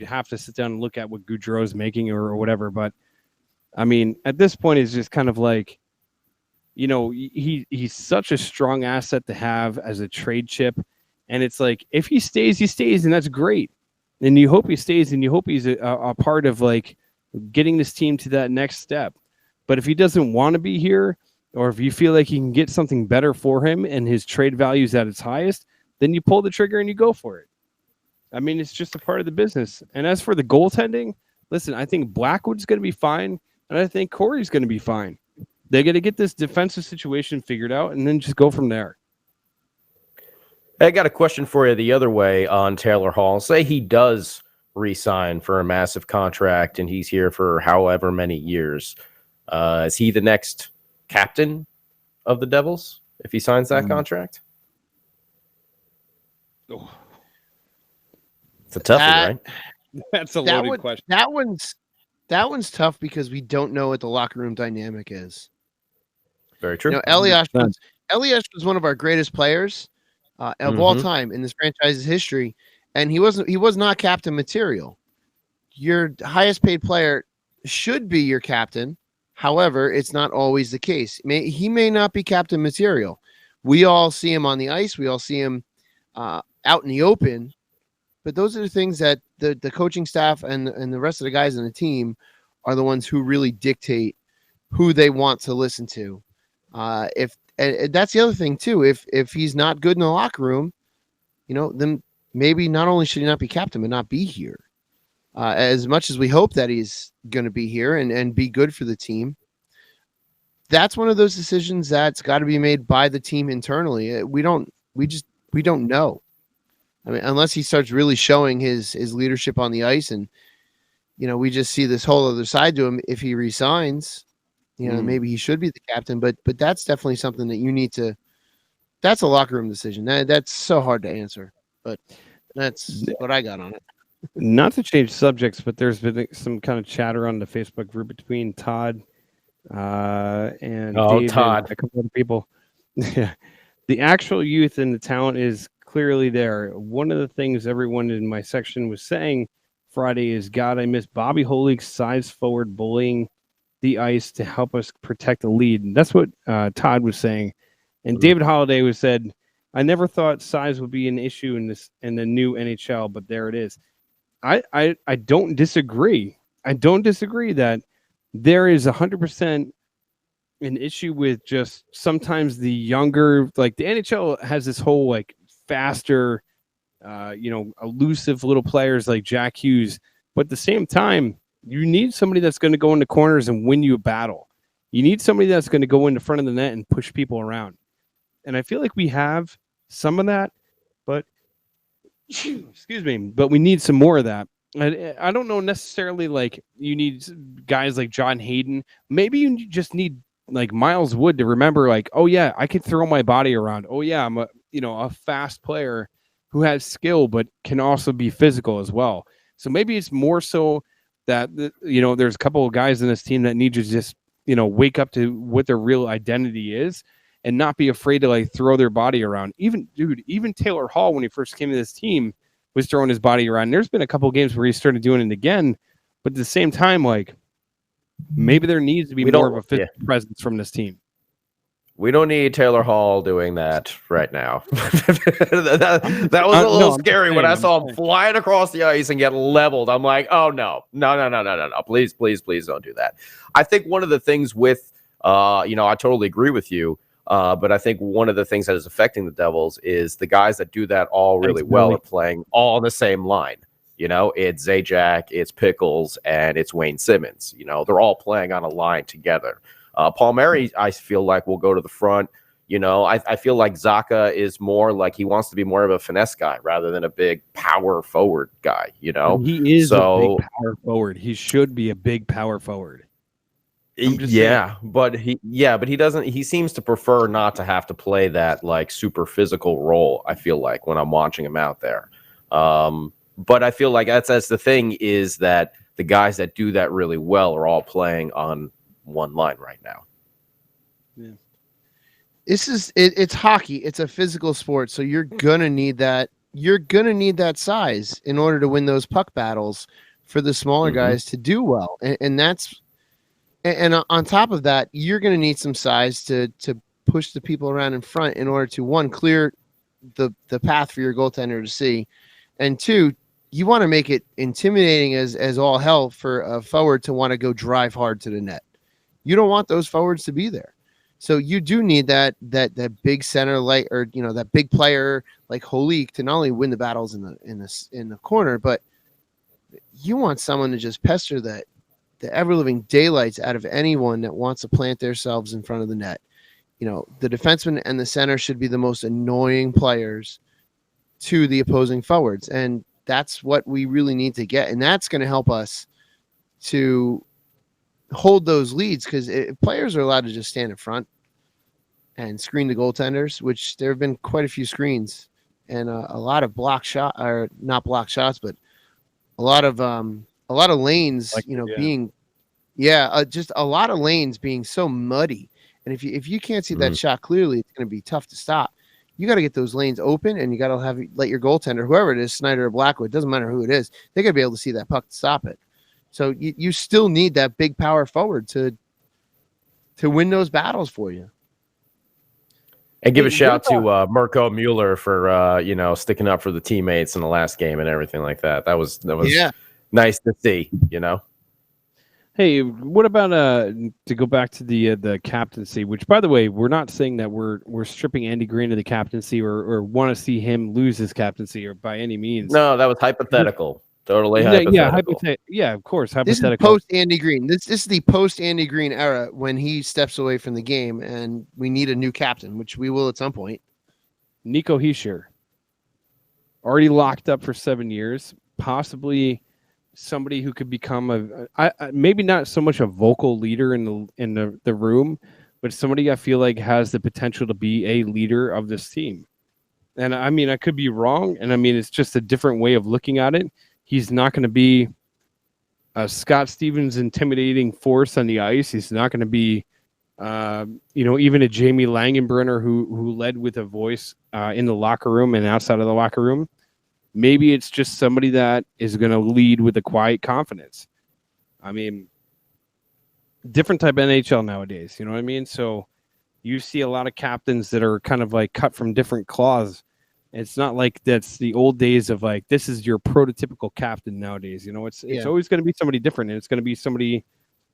have to sit down and look at what Gaudreau's making or whatever. But I mean, at this point, it's just kind of like, he's such a strong asset to have as a trade chip. And it's like, if he stays, and that's great. And you hope he stays, and you hope he's a part of like getting this team to that next step. But if he doesn't want to be here, or if you feel like you can get something better for him and his trade value is at its highest, then you pull the trigger and you go for it. I mean, it's just a part of the business. And as for the goaltending, listen, I think Blackwood's going to be fine, and I think Corey's going to be fine. They're going to get this defensive situation figured out and then just go from there. I got a question for you the other way on Taylor Hall. Say he does re-sign for a massive contract and he's here for however many years. Is he the next captain of the Devils if he signs that contract? Oh. It's a toughie, right? That's a loaded question. That one's tough because we don't know what the locker room dynamic is. Very true. Elias was one of our greatest players of all time in this franchise's history, and he was not captain material. Your highest paid player should be your captain. However, it's not always the case. He may not be captain material. We all see him on the ice. We all see him out in the open. But those are the things that the coaching staff and the rest of the guys on the team are the ones who really dictate who they want to listen to. And that's the other thing too. If he's not good in the locker room, then maybe not only should he not be captain, but not be here. As much as we hope that he's going to be here and be good for the team, that's one of those decisions that's got to be made by the team internally. We don't know. I mean, unless he starts really showing his leadership on the ice, and we just see this whole other side to him. If he resigns, maybe he should be the captain, but that's definitely something that you need to. That's a locker room decision. That's so hard to answer, but that's what I got on it. Not to change subjects, but there's been some kind of chatter on the Facebook group between Todd and David, Todd, a couple of people. Yeah, the actual youth and the talent is clearly there. One of the things everyone in my section was saying Friday is, God, I miss Bobby Holig's size forward bullying the ice to help us protect the lead. And that's what Todd was saying. And David Holiday was said, I never thought size would be an issue in the new NHL, but there it is. I don't disagree. I don't disagree that there is 100% an issue with just sometimes the younger, like the NHL has this whole like faster, elusive little players like Jack Hughes, but at the same time, you need somebody that's going to go into corners and win you a battle. You need somebody that's going to go in the front of the net and push people around. And I feel like we have some of that, but excuse me, but we need some more of that. I don't know necessarily like you need guys like John Hayden. Maybe you just need like Miles Wood to remember like, oh yeah, I can throw my body around. Oh yeah, I'm a fast player who has skill but can also be physical as well. So maybe it's more so that there's a couple of guys in this team that need to just wake up to what their real identity is and not be afraid to like throw their body around. Even Taylor Hall, when he first came to this team, was throwing his body around. There's been a couple of games where he started doing it again, but at the same time, like maybe there needs to be more of a physical presence from this team. We don't need Taylor Hall doing that right now. that was a little scary when I saw him flying across the ice and get leveled. I'm like, oh no. Please don't do that. I think one of the things with, I totally agree with you. But I think one of the things that is affecting the Devils is the guys that do that all really well are playing all on the same line. It's Zajac, it's Pickles, and it's Wayne Simmons. They're all playing on a line together. Palmieri, I feel like, will go to the front. I feel like Zacha is more like he wants to be more of a finesse guy rather than a big power forward guy. He is a big power forward. He should be a big power forward. But he doesn't. He seems to prefer not to have to play that like super physical role. I feel like when I'm watching him out there. But I feel like that's the thing is that the guys that do that really well are all playing on one line right now. Yeah. It's hockey. It's a physical sport. So you're going to need that. You're going to need that size in order to win those puck battles for the smaller guys to do well. And on top of that, you're going to need some size to push the people around in front in order to, one, clear the path for your goaltender to see, and two, you want to make it intimidating as all hell for a forward to want to go drive hard to the net. You don't want those forwards to be there. So you do need that big center light, or that big player like Holik to not only win the battles in the corner, but you want someone to just pester the ever-living daylights out of anyone that wants to plant themselves in front of the net. The defenseman and the center should be the most annoying players to the opposing forwards, and that's what we really need to get, and that's going to help us to hold those leads, because players are allowed to just stand in front and screen the goaltenders, which there have been quite a few screens and a lot of block shot, or not block shots, but a lot of lanes, being, just a lot of lanes being so muddy. And if you can't see that shot clearly, it's going to be tough to stop. You got to get those lanes open, and you got to let your goaltender, whoever it is, Snyder or Blackwood, doesn't matter who it is, they got to be able to see that puck to stop it. So you still need that big power forward to win those battles for you. And give a shout to Mirko Mueller for sticking up for the teammates in the last game and everything like that. That was nice to see. Hey, what about to go back to the captaincy? Which, by the way, we're not saying that we're stripping Andy Green of the captaincy or want to see him lose his captaincy or by any means. No, that was hypothetical. Totally hypothetical. Yeah, of course, hypothetical. This is post Andy Green. This is the post Andy Green era when he steps away from the game, and we need a new captain, which we will at some point. Nico Hischier, already locked up for 7 years, possibly somebody who could become maybe not so much a vocal leader in the room, but somebody I feel like has the potential to be a leader of this team. And I mean, I could be wrong, and I mean, it's just a different way of looking at it. He's not going to be a Scott Stevens intimidating force on the ice. He's not going to be, even a Jamie Langenbrunner who led with a voice in the locker room and outside of the locker room. Maybe it's just somebody that is going to lead with a quiet confidence. I mean, different type of NHL nowadays, you know what I mean? So you see a lot of captains that are kind of like cut from different cloths. It's not like that's the old days of like, this is your prototypical captain nowadays. You know, it's always going to be somebody different, and it's going to be somebody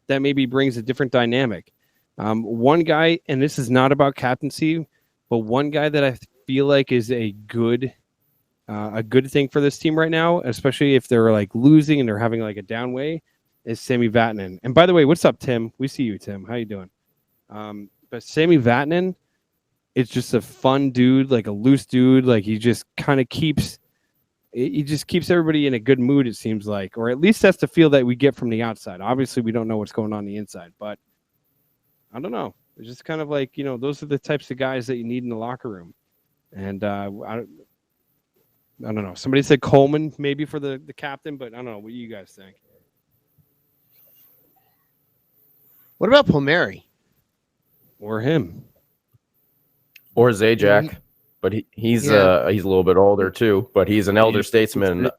that maybe brings a different dynamic. One guy, and this is not about captaincy, but one guy that I feel like is a good thing for this team right now, especially if they're like losing and they're having like a down way, is Sami Vatanen. And by the way, what's up, Tim? We see you, Tim. How you doing? But Sami Vatanen is just a fun dude, like a loose dude. Like he just kind of keeps everybody in a good mood, it seems like, or at least that's the feel that we get from the outside. Obviously, we don't know what's going on the inside, but I don't know. It's just kind of like, those are the types of guys that you need in the locker room. And I don't know. Somebody said Coleman maybe for the captain, but I don't know. What do you guys think? What about Palmieri? Or him? Or Zajac, but he's a little bit older too, but he's an elder statesman.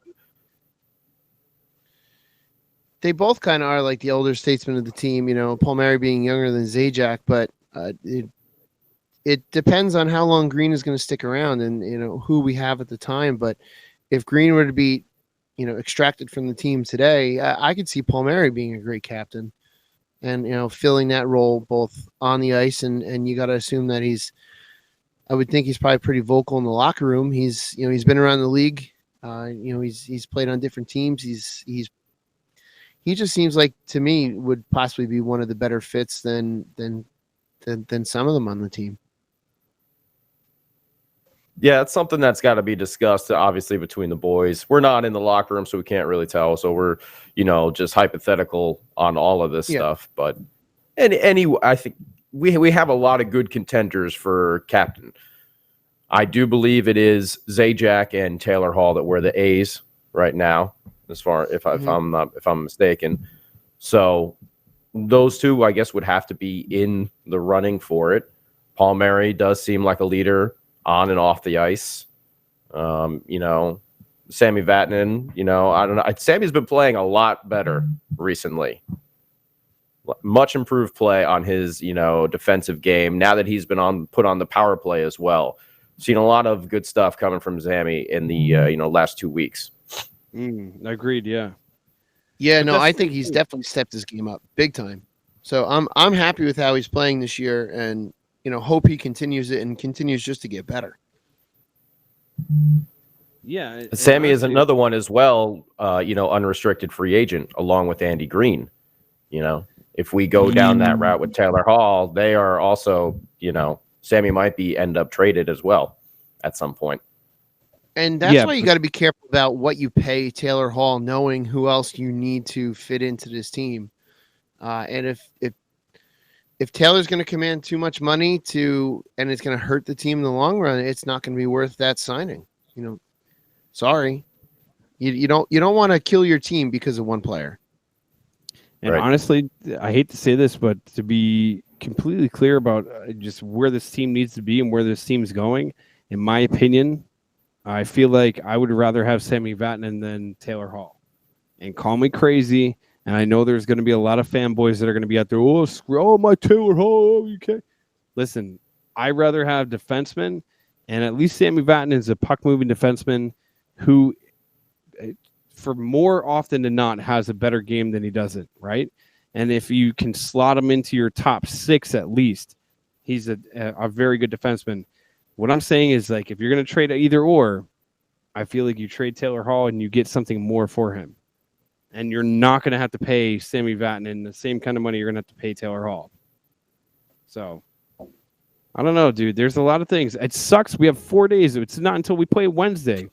They both kind of are like the elder statesman of the team, Palmieri being younger than Zajac, but it depends on how long Green is going to stick around and, who we have at the time. But if Green were to be, extracted from the team today, I could see Palmieri being a great captain and, filling that role both on the ice and you got to assume that I would think he's probably pretty vocal in the locker room. He's been around the league. He's played on different teams. He just seems like, to me, would possibly be one of the better fits than some of them on the team. Yeah, it's something that's got to be discussed, obviously, between the boys. We're not in the locker room, so we can't really tell. So we're, just hypothetical on all of this stuff. But I think we have a lot of good contenders for captain. I do believe it is Zajac and Taylor Hall that wear the A's right now, as far if I'm mistaken. So those two, I guess, would have to be in the running for it. Palmieri does seem like a leader on and off the ice. Sami Vatanen, I don't know. Sammy's been playing a lot better recently. Much improved play on his, defensive game now that he's been put on the power play as well. Seen a lot of good stuff coming from Sammy in the last 2 weeks. Agreed. Yeah. Yeah. No, I think he's definitely stepped his game up big time. So I'm happy with how he's playing this year, and hope he continues it and continues just to get better. Yeah. Sammy is another one as well. Unrestricted free agent along with Andy Green. If we go down that route with Taylor Hall, they are also, Sammy might end up traded as well at some point. And that's why you got to be careful about what you pay Taylor Hall, knowing who else you need to fit into this team. And if Taylor's going to command too much money and it's going to hurt the team in the long run, it's not going to be worth that signing. Sorry, you don't want to kill your team because of one player. And honestly, I hate to say this, but to be completely clear about just where this team needs to be and where this team's going, in my opinion, I feel like I would rather have Sami Vatanen than Taylor Hall. And call me crazy, and I know there's going to be a lot of fanboys that are going to be out there, my Taylor Hall, you can't. Listen, I'd rather have defensemen, and at least Sami Vatanen is a puck-moving defenseman who, for more often than not, has a better game than he doesn't, right? And if you can slot him into your top 6 at least, he's a very good defenseman. What I'm saying is, like, if you're going to trade either or, I feel like you trade Taylor Hall and you get something more for him. And you're not going to have to pay Sami Vatanen the same kind of money you're going to have to pay Taylor Hall. So, I don't know, dude. There's a lot of things. It sucks. We have 4 days. It's not until we play Wednesday.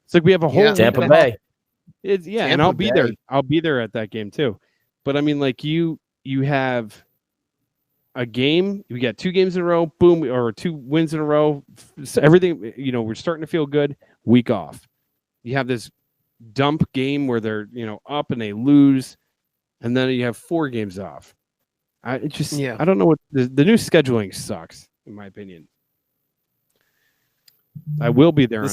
It's like we have a whole Tampa Bay. and Tampa I'll be there. Bay. I'll be there at that game too. But I mean, like you have a game, we got 2 games in a row, boom, or 2 wins in a row. So everything, we're starting to feel good. Week off. You have this dump game where they're, up and they lose, and then you have 4 games off. I don't know what the new scheduling sucks, in my opinion. I will be there. The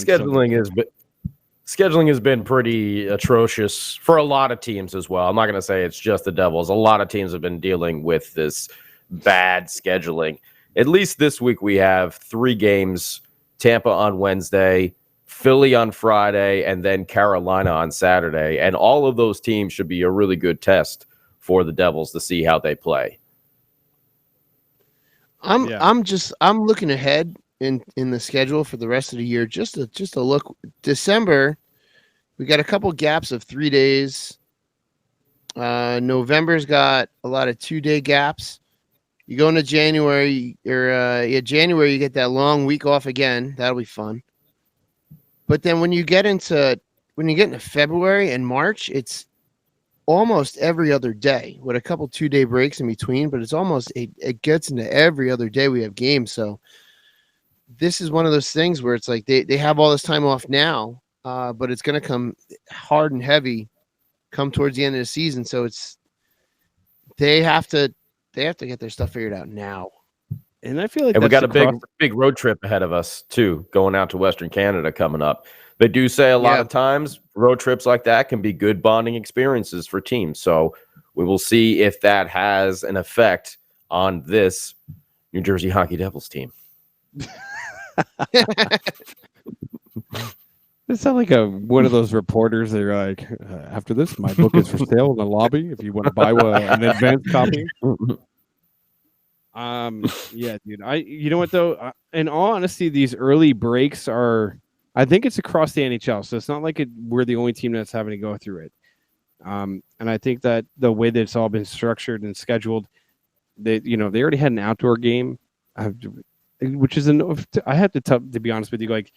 scheduling has been pretty atrocious for a lot of teams as well. I'm not going to say it's just the Devils. A lot of teams have been dealing with this bad scheduling. At least this week we have 3 games: Tampa on Wednesday, Philly on Friday, and then Carolina on Saturday. And all of those teams should be a really good test for the Devils to see how they play. I'm looking ahead in the schedule for the rest of the year. Just to look, December, we got a couple gaps of 3 days. November's got a lot of 2-day gaps. You go into January, January, you get that long week off again. That'll be fun. But then when you get into February and March, it's almost every other day with a couple 2-day breaks in between. But it gets into every other day we have games. So this is one of those things where it's like they have all this time off now, but it's going to come hard and heavy come towards the end of the season. So they have to get their stuff figured out now. And I feel like we got a big road trip ahead of us too, going out to Western Canada coming up. They do say a lot of times road trips like that can be good bonding experiences for teams. So we will see if that has an effect on this New Jersey Hockey Devils team. It sounds like one of those reporters. They're like, after this, my book is for sale in the lobby if you want to buy an advanced copy. Yeah, dude. You know what though? In all honesty, these early breaks I think it's across the NHL, so it's not like we're the only team that's having to go through it. And I think that the way that it's all been structured and scheduled, they already had an outdoor game, which is I have to be honest with you, like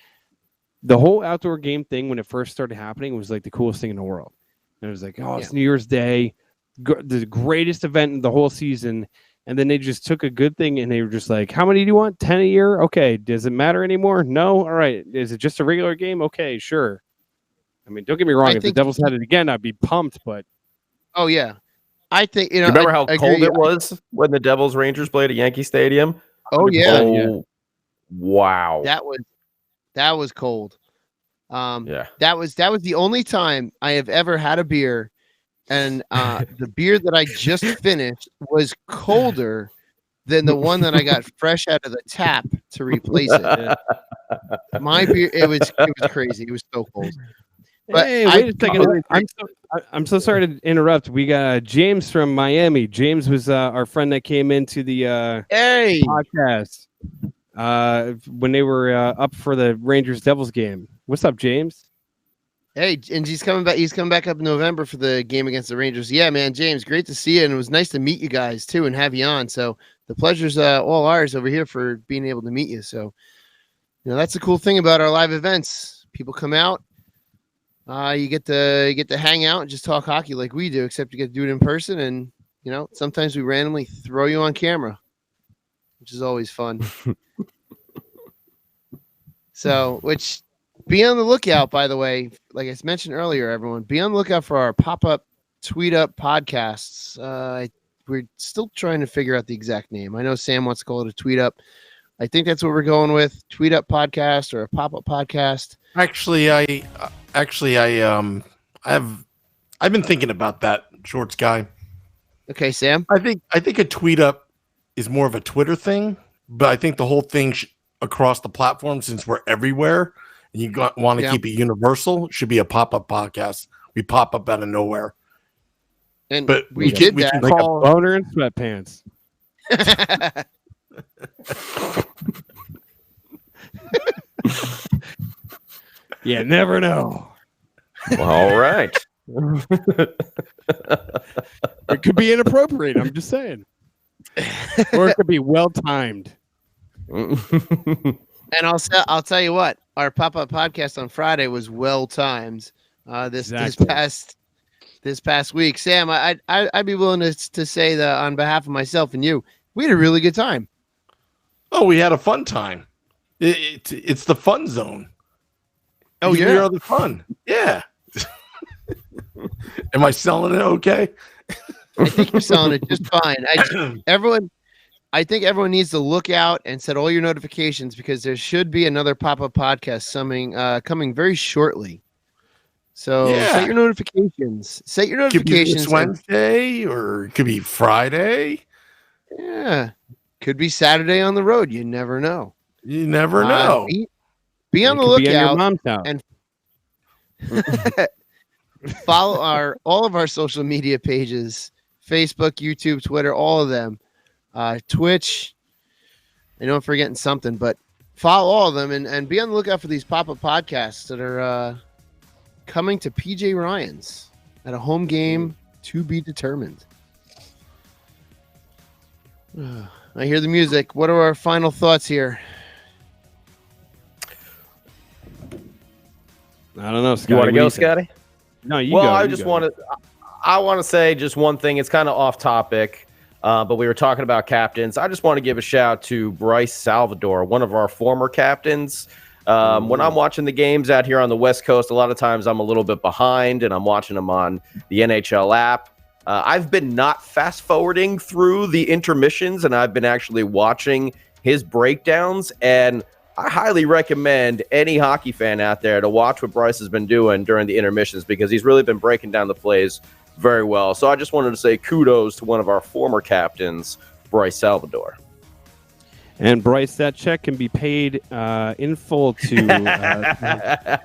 the whole outdoor game thing when it first started happening was like the coolest thing in the world. And it was like, it's New Year's Day, the greatest event in the whole season. And then they just took a good thing and they were just like, how many do you want? 10 a year? Okay. Does it matter anymore? No. All right. Is it just a regular game? Okay, sure. I mean, don't get me wrong. If the Devils had it again, I'd be pumped, but. Oh, yeah. I think, you remember how cold it was when the Devils Rangers played at Yankee Stadium? Oh, yeah. Oh, wow. That was cold. Yeah. That was the only time I have ever had a beer. And the beer that I just finished was colder than the one that I got fresh out of the tap to replace it. My beer, it was crazy. It was so cold. But hey, wait a second. I'm so sorry to interrupt. We got James from Miami. James was our friend that came into the podcast when they were up for the Rangers Devils game. What's up, James? Hey, and he's coming back. He's coming back up in November for the game against the Rangers. Yeah, man, James, great to see you, and it was nice to meet you guys too and have you on. So the pleasure's all ours over here for being able to meet you. So, that's the cool thing about our live events. People come out, you get to hang out and just talk hockey like we do, except you get to do it in person. And sometimes we randomly throw you on camera, which is always fun. Be on the lookout, by the way. Like I mentioned earlier, everyone, be on the lookout for our pop-up, tweet-up podcasts. We're still trying to figure out the exact name. I know Sam wants to call it a tweet-up. I think that's what we're going with, tweet-up podcast or a pop-up podcast. I've been thinking about that, Shorts guy. Okay, Sam. I think a tweet-up is more of a Twitter thing, but I think the whole thing across the platform, since we're everywhere, and you want to keep it universal, should be a pop-up podcast. We pop up out of nowhere. But we did that. Like a boner in sweatpants. You never know. Well, all right. It could be inappropriate. I'm just saying. Or it could be well-timed. And I'll tell you what, our pop-up podcast on Friday was well-timed. this past week. Sam, I'd be willing to say that on behalf of myself and you, we had a really good time. Oh, we had a fun time. It's the fun zone. Oh, We are the fun. Yeah. Am I selling it okay? I think you're selling it just fine. I think everyone needs to look out and set all your notifications because there should be another pop-up podcast coming very shortly. So set your notifications. Set your notifications. Could be Wednesday or it could be Friday. Yeah. Could be Saturday on the road. You never know. You never know. Be on the lookout. Be on your mom's house. And follow all of our social media pages, Facebook, YouTube, Twitter, all of them. Twitch. I know I'm forgetting something, but follow all of them and be on the lookout for these pop-up podcasts that are coming to PJ Ryan's at a home game to be determined. I hear the music. What are our final thoughts here? I don't know. Scotty, you want to go, Scotty? No, you well, go. I want to say just one thing. It's kind of off topic, but we were talking about captains. I just want to give a shout to Bryce Salvador, one of our former captains. When I'm watching the games out here on the West Coast, a lot of times I'm a little bit behind, and I'm watching them on the NHL app. I've been not fast forwarding through the intermissions, and I've been actually watching his breakdowns, and I highly recommend any hockey fan out there to watch what Bryce has been doing during the intermissions because he's really been breaking down the plays very well. So I just wanted to say kudos to one of our former captains, Bryce Salvador. And Bryce, that check can be paid in full to.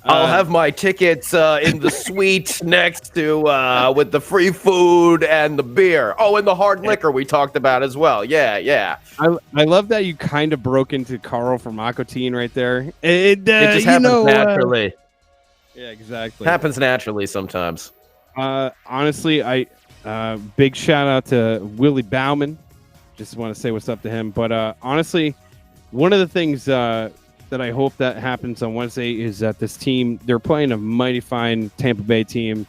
I'll have my tickets in the suite next to with the free food and the beer. Oh, and the hard liquor we talked about as well. Yeah. I love that you kind of broke into Carl from Aquatine right there. It just happens naturally. Yeah, exactly. Happens naturally sometimes. Honestly, big shout out to Willie Bauman. Just want to say what's up to him. But honestly, one of the things that I hope that happens on Wednesday is that this team, they're playing a mighty fine Tampa Bay team.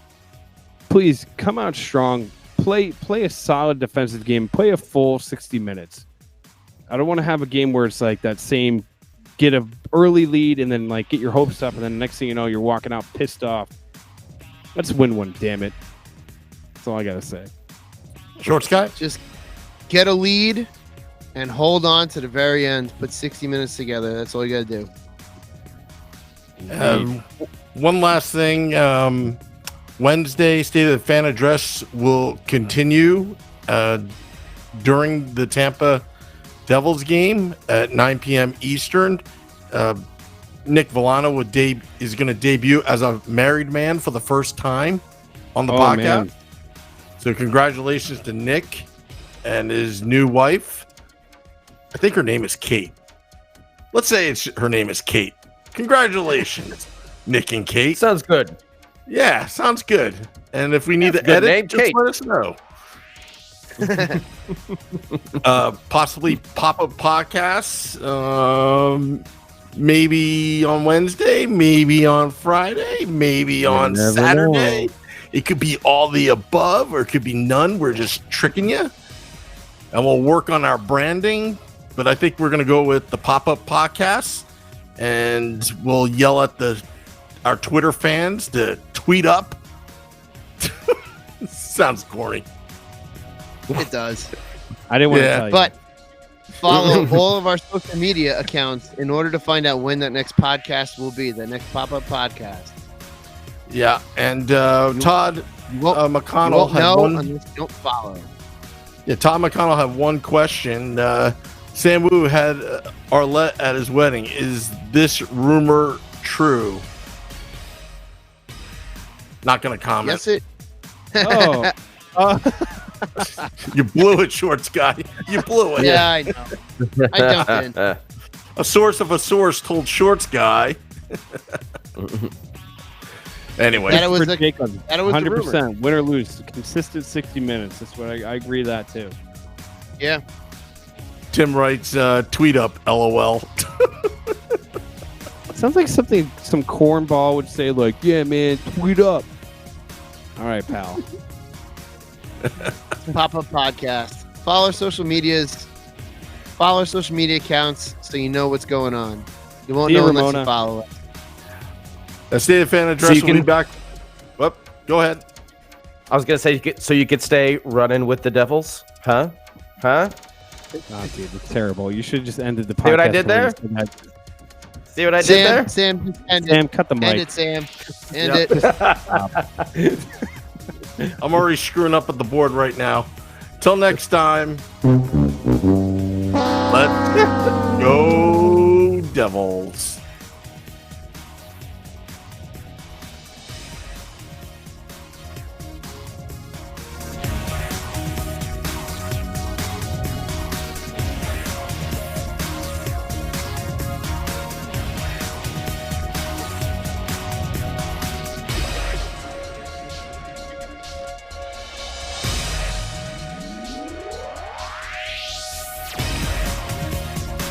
Please come out strong. Play a solid defensive game. Play a full 60 minutes. I don't want to have a game where it's like that same get an early lead and then like get your hopes up and then the next thing you know, you're walking out pissed off. Let's win one, damn it. That's all I got to say. Short Sky? Just get a lead and hold on to the very end. Put 60 minutes together. That's all you got to do. One last thing. Wednesday, State of the Fan Address will continue during the Tampa Devils game at 9 p.m. Eastern. Nick Villano is going to debut as a married man for the first time on the podcast. Man. So congratulations to Nick and his new wife. I think her name is Kate. Let's say her name is Kate. Congratulations, Nick and Kate. Sounds good. Yeah, sounds good. And if we need to edit, just let us know. Possibly pop-up podcasts. Maybe on Wednesday, maybe on Friday, maybe on Saturday. Know. It could be all the above, or it could be none. We're just tricking you. And we'll work on our branding. But I think we're going to go with the pop-up podcasts. And we'll yell at our Twitter fans to tweet up. Sounds corny. It does. I didn't want to tell you. But follow all of our social media accounts in order to find out when that next podcast will be, the next pop-up podcast. Yeah, and Todd McConnell had one. Unless you don't follow. Yeah, Todd McConnell had one question. Sam Wu had Arlette at his wedding. Is this rumor true? Not going to comment. Yes, it. You blew it, Shorts guy. You blew it. Yeah, I know. I jumped in. A source of a source told Shorts guy. Anyway, that was 100% win or lose, consistent 60 minutes. That's what I agree with that too. Yeah. Tim writes, tweet up, LOL. It's Sounds like something some cornball would say, like, yeah, man, tweet up. All right, pal. Pop-up podcast. Follow our social medias. Follow our social media accounts so you know what's going on. You won't See you, know unless Ramona. you follow us. The State Fan address So you will be can- back. Whoop, go ahead. I was gonna say, so you could stay running with the Devils, huh? Oh, dude, it's terrible. You should have just ended the podcast. See what I did before you there? said that. See what I did there? Sam, just end Sam, it. cut the mic. End it, Sam. End Yep. it. I'm already screwing up at the board right now. Till next time. Let